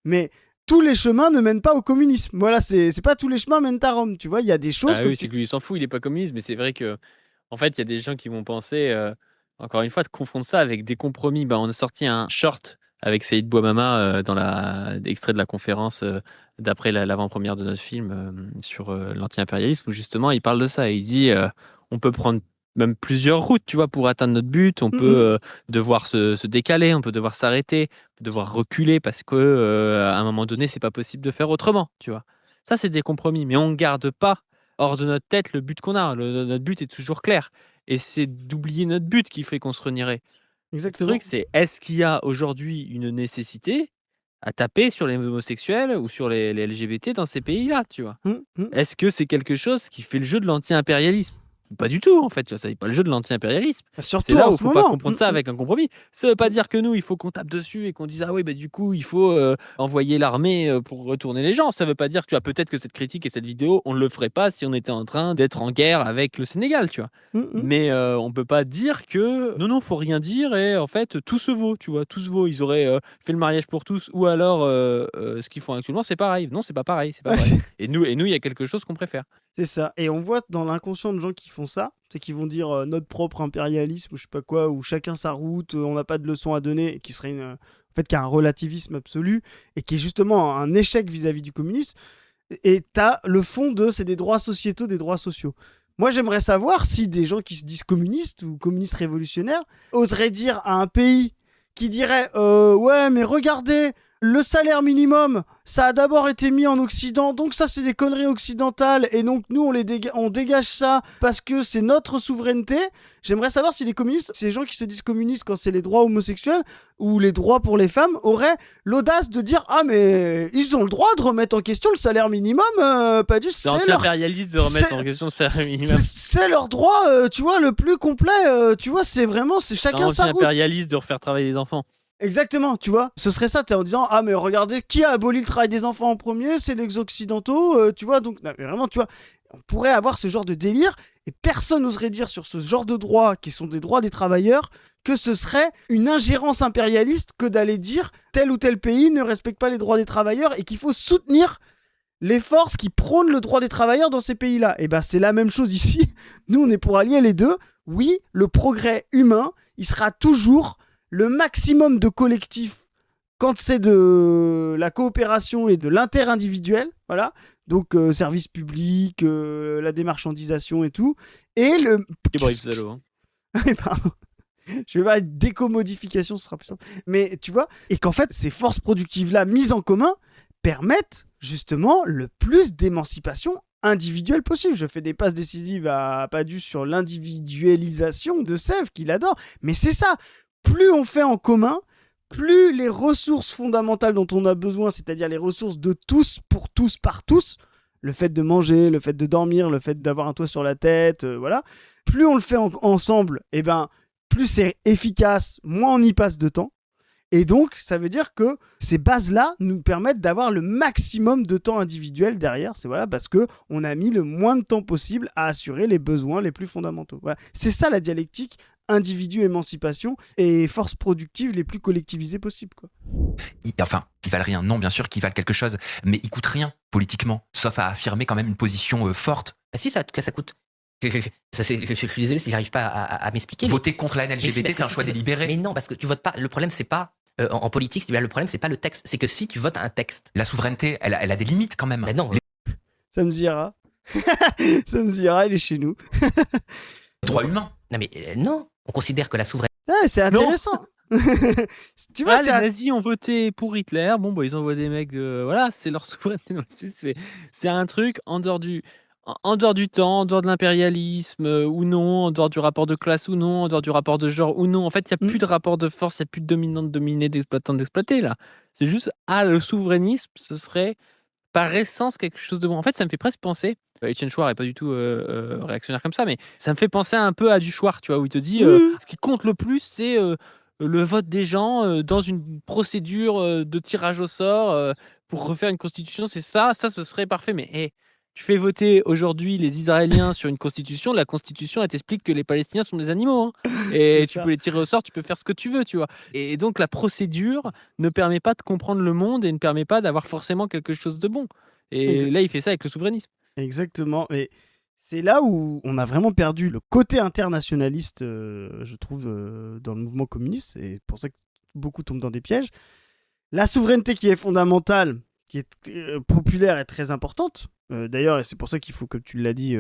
Mais... tous les chemins ne mènent pas au communisme. Voilà, c'est pas tous les chemins mènent à Rome. Tu vois, il y a des choses. Ah oui, c'est que lui, il s'en fout, il est pas communiste, mais c'est vrai que, en fait, il y a des gens qui vont penser, encore une fois, de confondre ça avec des compromis. On a sorti un short avec Saïd Bouamama dans l'extrait de la conférence d'après l'avant-première de notre film sur l'anti-impérialisme, où justement, il parle de ça. Et il dit, on peut prendre même plusieurs routes, tu vois, pour atteindre notre but. On peut devoir se décaler, on peut devoir s'arrêter, on peut devoir reculer parce que à un moment donné, c'est pas possible de faire autrement, tu vois. Ça, c'est des compromis, mais on ne garde pas hors de notre tête le but qu'on a. Notre but est toujours clair. Et c'est d'oublier notre but qui fait qu'on se renierait. Exactement. Le truc, c'est est-ce qu'il y a aujourd'hui une nécessité à taper sur les homosexuels ou sur les LGBT dans ces pays-là, tu vois. Est-ce que c'est quelque chose qui fait le jeu de l'anti-impérialisme? Pas du tout, en fait. Tu vois, ça n'est pas le jeu de l'anti-impérialisme. Surtout C'est là en où il ce faut pas moment. comprendre ça avec un compromis. Ça veut pas dire que nous, il faut qu'on tape dessus et qu'on dise ah oui, du coup, il faut envoyer l'armée pour retourner les gens. Ça veut pas dire, tu vois, peut-être que cette critique et cette vidéo, on ne le ferait pas si on était en train d'être en guerre avec le Sénégal, tu vois. Mais on peut pas dire que non, faut rien dire et en fait, tout se vaut, tu vois, tout se vaut. Ils auraient fait le mariage pour tous ou alors ce qu'ils font actuellement, c'est pareil. Non, c'est pas pareil, c'est pas pareil. Et nous, il y a quelque chose qu'on préfère. C'est ça. Et on voit dans l'inconscient de gens qui font ça, c'est qu'ils vont dire notre propre impérialisme ou je sais pas quoi, ou chacun sa route, on n'a pas de leçon à donner, et qui serait en fait qui a un relativisme absolu et qui est justement un échec vis-à-vis du communisme. Et t'as le fond c'est des droits sociétaux, des droits sociaux. Moi, j'aimerais savoir si des gens qui se disent communistes ou communistes révolutionnaires oseraient dire à un pays qui dirait ouais, mais regardez, le salaire minimum, ça a d'abord été mis en Occident, donc ça c'est des conneries occidentales, et donc nous on dégage ça parce que c'est notre souveraineté. J'aimerais savoir si les communistes, ces gens qui se disent communistes quand c'est les droits homosexuels ou les droits pour les femmes, auraient l'audace de dire ah mais ils ont le droit de remettre en question le salaire minimum, pas du c'est anti-impérialiste de remettre en question le salaire minimum. C'est leur droit, tu vois, le plus complet, tu vois, c'est vraiment, c'est chacun sa route. C'est anti-impérialiste de refaire travailler les enfants. Exactement, tu vois, ce serait ça, t'es en disant ah mais regardez, qui a aboli le travail des enfants en premier, c'est les occidentaux, tu vois, donc non, mais vraiment, tu vois, on pourrait avoir ce genre de délire et personne n'oserait dire sur ce genre de droits qui sont des droits des travailleurs que ce serait une ingérence impérialiste que d'aller dire tel ou tel pays ne respecte pas les droits des travailleurs et qu'il faut soutenir les forces qui prônent le droit des travailleurs dans ces pays-là. Et ben c'est la même chose ici, nous on est pour allier les deux. Oui, le progrès humain, il sera toujours le maximum de collectifs Quand c'est de la coopération et de l'inter-individuel, voilà, donc service public, la démarchandisation et tout, et le... Pardon. Je vais pas être décomodification, ce sera plus simple. Mais tu vois, et qu'en fait, ces forces productives-là mises en commun permettent justement le plus d'émancipation individuelle possible. Je fais des passes décisives à Padu sur l'individualisation de Sèvres, qu'il adore. Mais c'est ça, plus on fait en commun, plus les ressources fondamentales dont on a besoin, c'est-à-dire les ressources de tous, pour tous, par tous, le fait de manger, le fait de dormir, le fait d'avoir un toit sur la tête, voilà, plus on le fait ensemble, eh ben, plus c'est efficace, moins on y passe de temps. Et donc, ça veut dire que ces bases-là nous permettent d'avoir le maximum de temps individuel derrière. C'est voilà, parce qu'on a mis le moins de temps possible à assurer les besoins les plus fondamentaux. Voilà. C'est ça la dialectique individu-émancipation et forces productives les plus collectivisées possibles, quoi. Enfin, ils valent rien. Non, bien sûr qu'ils valent quelque chose, mais ils coûtent rien politiquement, sauf à affirmer quand même une position forte. Ah si, ça coûte. Je suis désolé si j'arrive pas à m'expliquer. Voter contre la LGBT, c'est un choix délibéré. Mais non, parce que tu votes pas. Le problème, c'est pas en politique. Le problème, c'est pas le texte. C'est que si tu votes un texte, la souveraineté, elle a des limites quand même. Mais non. Ça me dira. Ça me dira, il est chez nous. Droit humain. Non, mais non. On considère que la souveraineté. Ah, c'est intéressant. Tu vois, les nazis ont voté pour Hitler. Bon, bah, ils envoient des mecs. Voilà, c'est leur souveraineté. C'est un truc en dehors du temps, en dehors de l'impérialisme ou non, en dehors du rapport de classe ou non, en dehors du rapport de genre ou non. En fait, il n'y a plus de rapport de force, il n'y a plus de dominant-dominé, d'exploitant-d'exploité, là. C'est juste, le souverainisme, ce serait par essence quelque chose de bon. En fait, ça me fait presque penser, Étienne Chouard n'est pas du tout réactionnaire comme ça, mais ça me fait penser un peu à du Chouard, tu vois, où il te dit, ce qui compte le plus, c'est le vote des gens dans une procédure de tirage au sort pour refaire une constitution, c'est ça, ce serait parfait, mais tu fais voter aujourd'hui les Israéliens sur une constitution, la constitution, elle t'explique que les Palestiniens sont des animaux. Et tu peux les tirer au sort, tu peux faire ce que tu veux, tu vois. Et donc, la procédure ne permet pas de comprendre le monde et ne permet pas d'avoir forcément quelque chose de bon. Et là, il fait ça avec le souverainisme. Exactement. Et c'est là où on a vraiment perdu le côté internationaliste, je trouve, dans le mouvement communiste. C'est pour ça que beaucoup tombent dans des pièges. La souveraineté qui est fondamentale, qui est populaire et très importante. D'ailleurs, c'est pour ça qu'il faut, comme tu l'as dit,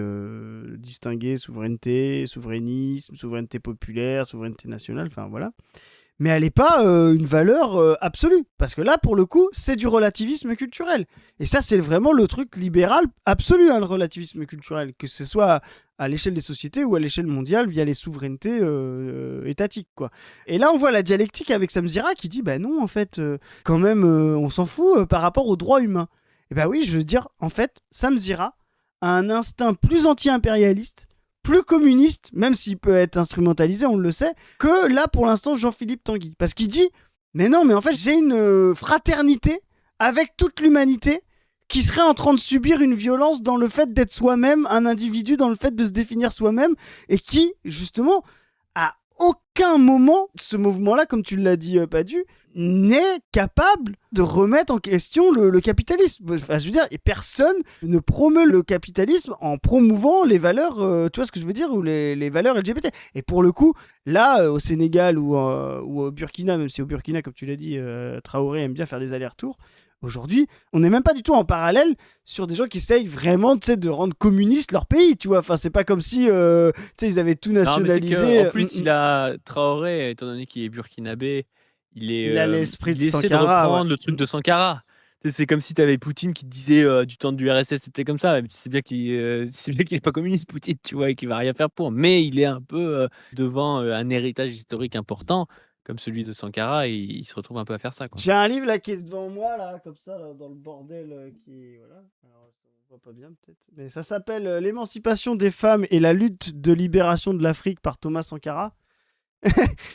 distinguer souveraineté, souverainisme, souveraineté populaire, souveraineté nationale, enfin voilà. Mais elle n'est pas une valeur absolue. Parce que là, pour le coup, c'est du relativisme culturel. Et ça, c'est vraiment le truc libéral absolu, le relativisme culturel. Que ce soit à l'échelle des sociétés ou à l'échelle mondiale via les souverainetés étatiques, quoi. Et là, on voit la dialectique avec Samzira qui dit, non, en fait, quand même, on s'en fout par rapport aux droits humains. Et oui, je veux dire, en fait, Samzira a un instinct plus anti-impérialiste, plus communiste, même s'il peut être instrumentalisé, on le sait, que là, pour l'instant, Jean-Philippe Tanguy. Parce qu'il dit, mais non, mais en fait, j'ai une fraternité avec toute l'humanité qui serait en train de subir une violence dans le fait d'être soi-même, un individu, dans le fait de se définir soi-même, et qui, justement, à aucun moment, ce mouvement-là, comme tu l'as dit, Padu, n'est capable de remettre en question le capitalisme. Enfin, je veux dire, et personne ne promeut le capitalisme en promouvant les valeurs, tu vois ce que je veux dire, ou les valeurs LGBT. Et pour le coup, là, au Sénégal ou au Burkina, même si au Burkina, comme tu l'as dit, Traoré aime bien faire des allers-retours, aujourd'hui, on n'est même pas du tout en parallèle sur des gens qui essayent vraiment, tu sais, de rendre communiste leur pays, tu vois. Enfin, c'est pas comme si, tu sais, ils avaient tout nationalisé. En plus, il a Traoré, étant donné qu'il est burkinabé, il a l'esprit de Sankara. Il essaie de reprendre le truc de Sankara. C'est comme si tu avais Poutine qui te disait du temps de l'URSS, c'était comme ça. Tu sais bien qu'il n'est pas communiste, Poutine, tu vois, et qu'il va rien faire pour. Mais il est un peu devant un héritage historique important, comme celui de Sankara, et il se retrouve un peu à faire ça, quoi. J'ai un livre là qui est devant moi, là, comme ça, là, dans le bordel, qui voilà. Alors, on voit pas bien peut-être, mais ça s'appelle L'émancipation des femmes et la lutte de libération de l'Afrique par Thomas Sankara.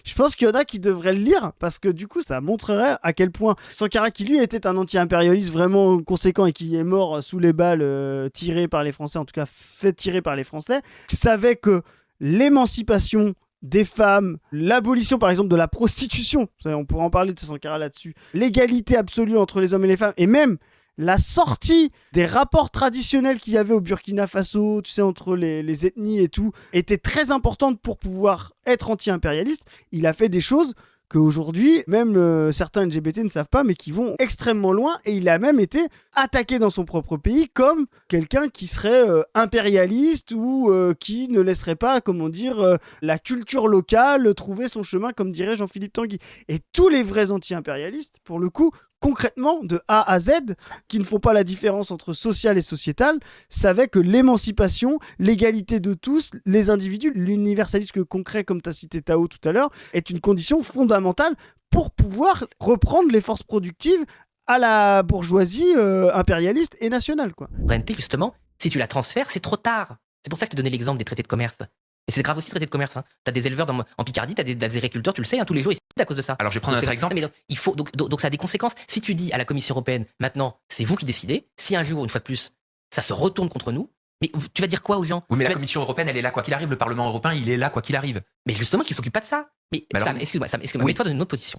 Je pense qu'il y en a qui devraient le lire parce que du coup ça montrerait à quel point Sankara, qui lui était un anti-impérialiste vraiment conséquent et qui est mort sous les balles tirées par les Français, en tout cas fait tirer par les Français, savait que l'émancipation des femmes, l'abolition par exemple de la prostitution, on pourrait en parler de Sankara là-dessus, l'égalité absolue entre les hommes et les femmes, et même la sortie des rapports traditionnels qu'il y avait au Burkina Faso, tu sais, entre les ethnies et tout, était très importante pour pouvoir être anti-impérialiste. Il a fait des choses qu'aujourd'hui, même certains LGBT ne savent pas, mais qui vont extrêmement loin, et il a même été attaqué dans son propre pays comme quelqu'un qui serait impérialiste ou qui ne laisserait pas, comment dire, la culture locale trouver son chemin, comme dirait Jean-Philippe Tanguy. Et tous les vrais anti-impérialistes, pour le coup, concrètement, de A à Z, qui ne font pas la différence entre social et sociétal, savaient que l'émancipation, l'égalité de tous, les individus, l'universalisme concret, comme tu as cité Tao tout à l'heure, est une condition fondamentale pour pouvoir reprendre les forces productives à la bourgeoisie impérialiste et nationale, quoi. Souveraineté, justement, si tu la transfères, c'est trop tard. C'est pour ça que je te donnais l'exemple des traités de commerce. Et c'est grave aussi, traités de commerce. Hein. Tu as des éleveurs en Picardie, tu as des agriculteurs, tu le sais, hein, tous les jours, ils se à cause de ça. Alors je vais prendre un autre exemple. Mais donc ça a des conséquences. Si tu dis à la Commission européenne, maintenant, c'est vous qui décidez, si un jour, une fois de plus, ça se retourne contre nous, mais tu vas dire quoi aux gens? Oui, mais la Commission européenne, elle est là quoi qu'il arrive. Le Parlement européen, il est là quoi qu'il arrive. Mais justement, qu'ils s'occupent pas de ça. Mais alors, Sam, excuse-moi, oui. mets-toi dans une autre position.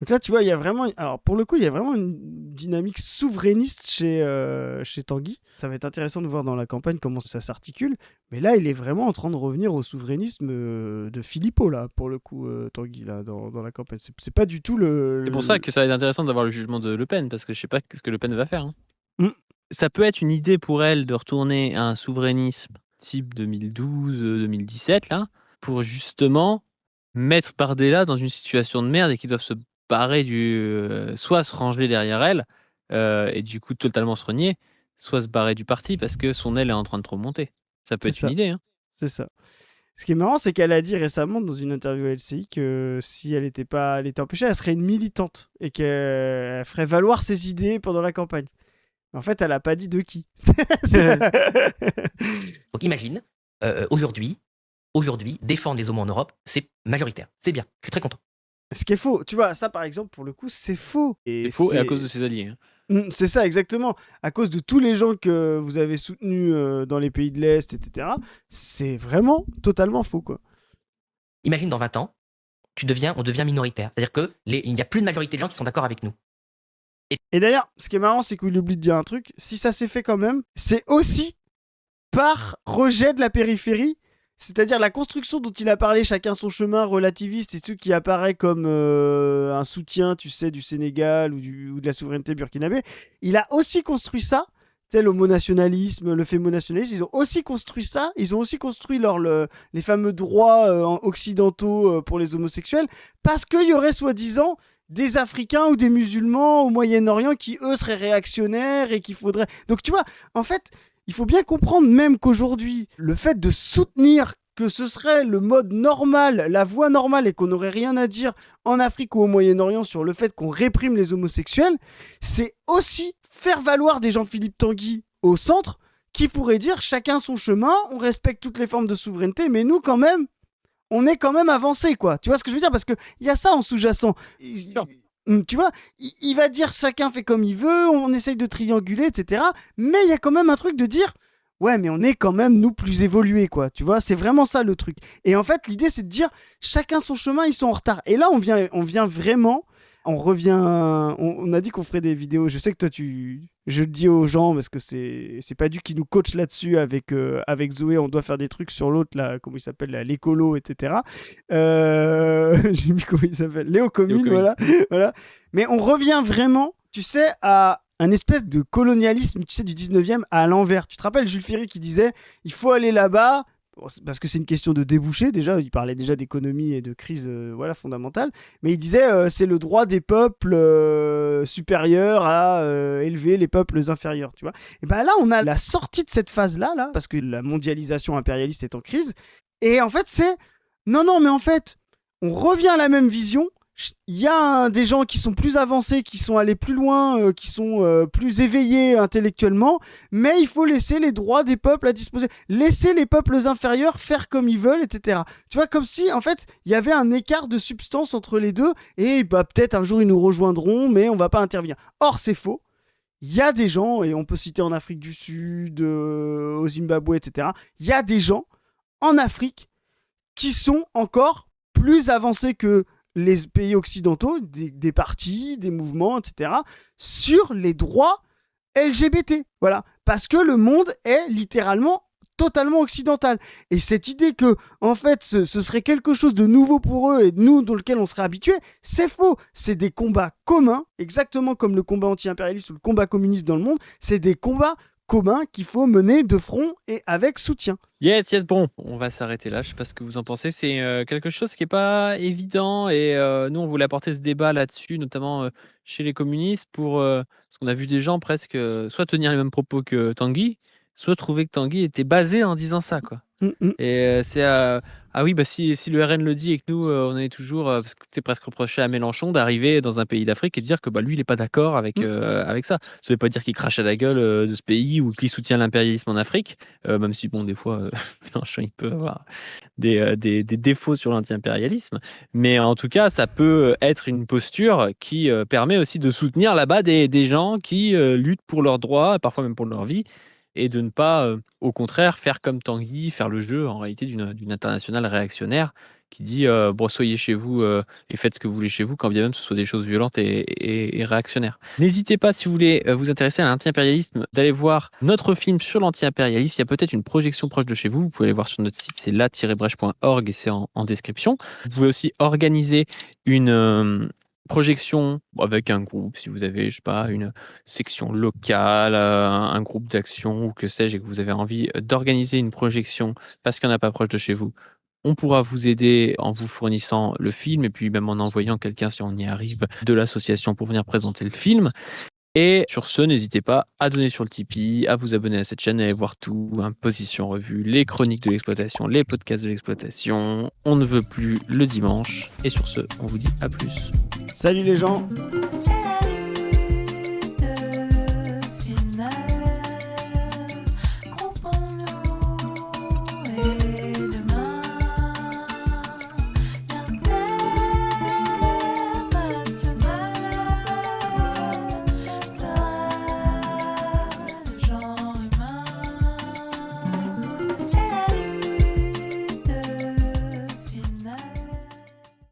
Donc là, tu vois, il y a vraiment... Alors, pour le coup, il y a vraiment une dynamique souverainiste chez Tanguy. Ça va être intéressant de voir dans la campagne comment ça s'articule. Mais là, il est vraiment en train de revenir au souverainisme de Philippot, là, pour le coup, Tanguy, là, dans la campagne. C'est pas du tout C'est pour ça que ça va être intéressant d'avoir le jugement de Le Pen, parce que je sais pas ce que Le Pen va faire. Hein. Mm. Ça peut être une idée pour elle de retourner à un souverainisme type 2012-2017, là, pour justement mettre Bardella dans une situation de merde et qu'ils doivent se barrer soit se ranger derrière elle et du coup totalement se renier, soit se barrer du parti parce que son aile est en train de trop monter. Ça peut être une idée. Hein. C'est ça. Ce qui est marrant, c'est qu'elle a dit récemment dans une interview à LCI que si elle était empêchée, elle serait une militante et qu'elle ferait valoir ses idées pendant la campagne. En fait, elle n'a pas dit de qui. Donc imagine, aujourd'hui, défendre les homos en Europe, c'est majoritaire. C'est bien, je suis très content. Ce qui est faux. Tu vois, ça par exemple, pour le coup, c'est faux. C'est faux et à cause de ses alliés. Hein. C'est ça, exactement. À cause de tous les gens que vous avez soutenus dans les pays de l'Est, etc. C'est vraiment totalement faux, quoi. Imagine dans 20 ans, on devient minoritaire. C'est-à-dire qu'il n'y a plus de majorité de gens qui sont d'accord avec nous. Et d'ailleurs, ce qui est marrant, c'est qu'il oublie de dire un truc. Si ça s'est fait quand même, c'est aussi par rejet de la périphérie. C'est-à-dire la construction dont il a parlé, chacun son chemin relativiste, et ce qui apparaît comme un soutien, tu sais, du Sénégal ou de la souveraineté burkinabé. Il a aussi construit ça, tu sais, l'homonationalisme, le fémonationalisme, ils ont aussi construit ça. Ils ont aussi construit les fameux droits occidentaux pour les homosexuels, parce qu'il y aurait soi-disant des Africains ou des musulmans au Moyen-Orient qui, eux, seraient réactionnaires et qu'il faudrait... Donc, tu vois, en fait... Il faut bien comprendre même qu'aujourd'hui, le fait de soutenir que ce serait le mode normal, la voie normale et qu'on n'aurait rien à dire en Afrique ou au Moyen-Orient sur le fait qu'on réprime les homosexuels, c'est aussi faire valoir des Jean-Philippe Tanguy au centre qui pourraient dire chacun son chemin, on respecte toutes les formes de souveraineté, mais nous quand même, on est quand même avancé, quoi. Tu vois ce que je veux dire? Parce qu'il y a ça en sous-jacent. Tu vois, il va dire chacun fait comme il veut, on essaye de trianguler, etc. Mais il y a quand même un truc de dire, ouais, mais on est quand même, nous, plus évolués, quoi. Tu vois, c'est vraiment ça le truc. Et en fait, l'idée, c'est de dire, chacun son chemin, ils sont en retard. Et là, on vient vraiment, on a dit qu'on ferait des vidéos. Je sais que toi, je le dis aux gens, parce que c'est pas du qui nous coach là-dessus avec Zoé, on doit faire des trucs sur l'autre, là, comment il s'appelle, là, l'écolo, etc. J'ai mis comment il s'appelle, Léo Commune, voilà. Mais on revient vraiment, tu sais, à un espèce de colonialisme, tu sais, du 19e à l'envers. Tu te rappelles Jules Ferry qui disait, il faut aller là-bas, parce que c'est une question de débouché, déjà, il parlait déjà d'économie et de crise fondamentale, mais il disait c'est le droit des peuples supérieurs à élever les peuples inférieurs, tu vois. Et bien là, on a la sortie de cette phase-là, parce que la mondialisation impérialiste est en crise, et en fait, c'est, non, mais en fait, on revient à la même vision. Il y a des gens qui sont plus avancés, qui sont allés plus loin, qui sont plus éveillés intellectuellement, mais il faut laisser les droits des peuples à disposer. Laisser les peuples inférieurs faire comme ils veulent, etc. Tu vois, comme si, en fait, il y avait un écart de substance entre les deux, et peut-être un jour ils nous rejoindront, mais on va pas intervenir. Or, c'est faux. Il y a des gens, et on peut citer en Afrique du Sud, au Zimbabwe, etc. Il y a des gens en Afrique qui sont encore plus avancés que les pays occidentaux, des partis, des mouvements, etc., sur les droits LGBT. Voilà. Parce que le monde est littéralement totalement occidentale. Et cette idée que, en fait, ce serait quelque chose de nouveau pour eux et nous, dans lequel on serait habitués, c'est faux. C'est des combats communs, exactement comme le combat anti-impérialiste ou le combat communiste dans le monde. C'est des combats communs qu'il faut mener de front et avec soutien. Yes, bon, on va s'arrêter là. Je sais pas ce que vous en pensez. C'est quelque chose qui est pas évident et nous, on voulait apporter ce débat là-dessus, notamment chez les communistes, parce qu'on a vu des gens presque soit tenir les mêmes propos que Tanguy, soit trouver que Tanguy était basé en disant ça, quoi. Et c'est ah oui, bah si le RN le dit et que nous, on est toujours parce que c'est presque reproché à Mélenchon d'arriver dans un pays d'Afrique et de dire que bah, lui, il n'est pas d'accord avec ça. Ça veut pas dire qu'il crache à la gueule de ce pays ou qu'il soutient l'impérialisme en Afrique, même si bon, des fois, Mélenchon, il peut avoir des défauts sur l'anti-impérialisme. Mais en tout cas, ça peut être une posture qui permet aussi de soutenir là-bas des gens qui luttent pour leurs droits, parfois même pour leur vie, et de ne pas, au contraire, faire comme Tanguy, faire le jeu en réalité d'une internationale réactionnaire qui dit bon, soyez chez vous et faites ce que vous voulez chez vous, quand bien même ce soit des choses violentes et réactionnaires. N'hésitez pas, si vous voulez vous intéresser à l'anti-impérialisme, d'aller voir notre film sur l'anti-impérialisme. Il y a peut-être une projection proche de chez vous. Vous pouvez aller voir sur notre site, c'est la-brèche.org et c'est en description. Vous pouvez aussi organiser une projection avec un groupe, si vous avez, je sais pas, une section locale, un groupe d'action ou que sais-je, et que vous avez envie d'organiser une projection parce qu'il n'y en a pas proche de chez vous. On pourra vous aider en vous fournissant le film et puis même en envoyant quelqu'un, si on y arrive, de l'association pour venir présenter le film. Et sur ce, n'hésitez pas à donner sur le Tipeee, à vous abonner à cette chaîne et à voir tout, Position Revue, les chroniques de l'exploitation, les podcasts de l'exploitation. On ne veut plus le dimanche. Et sur ce, on vous dit à plus. Salut les gens. C'est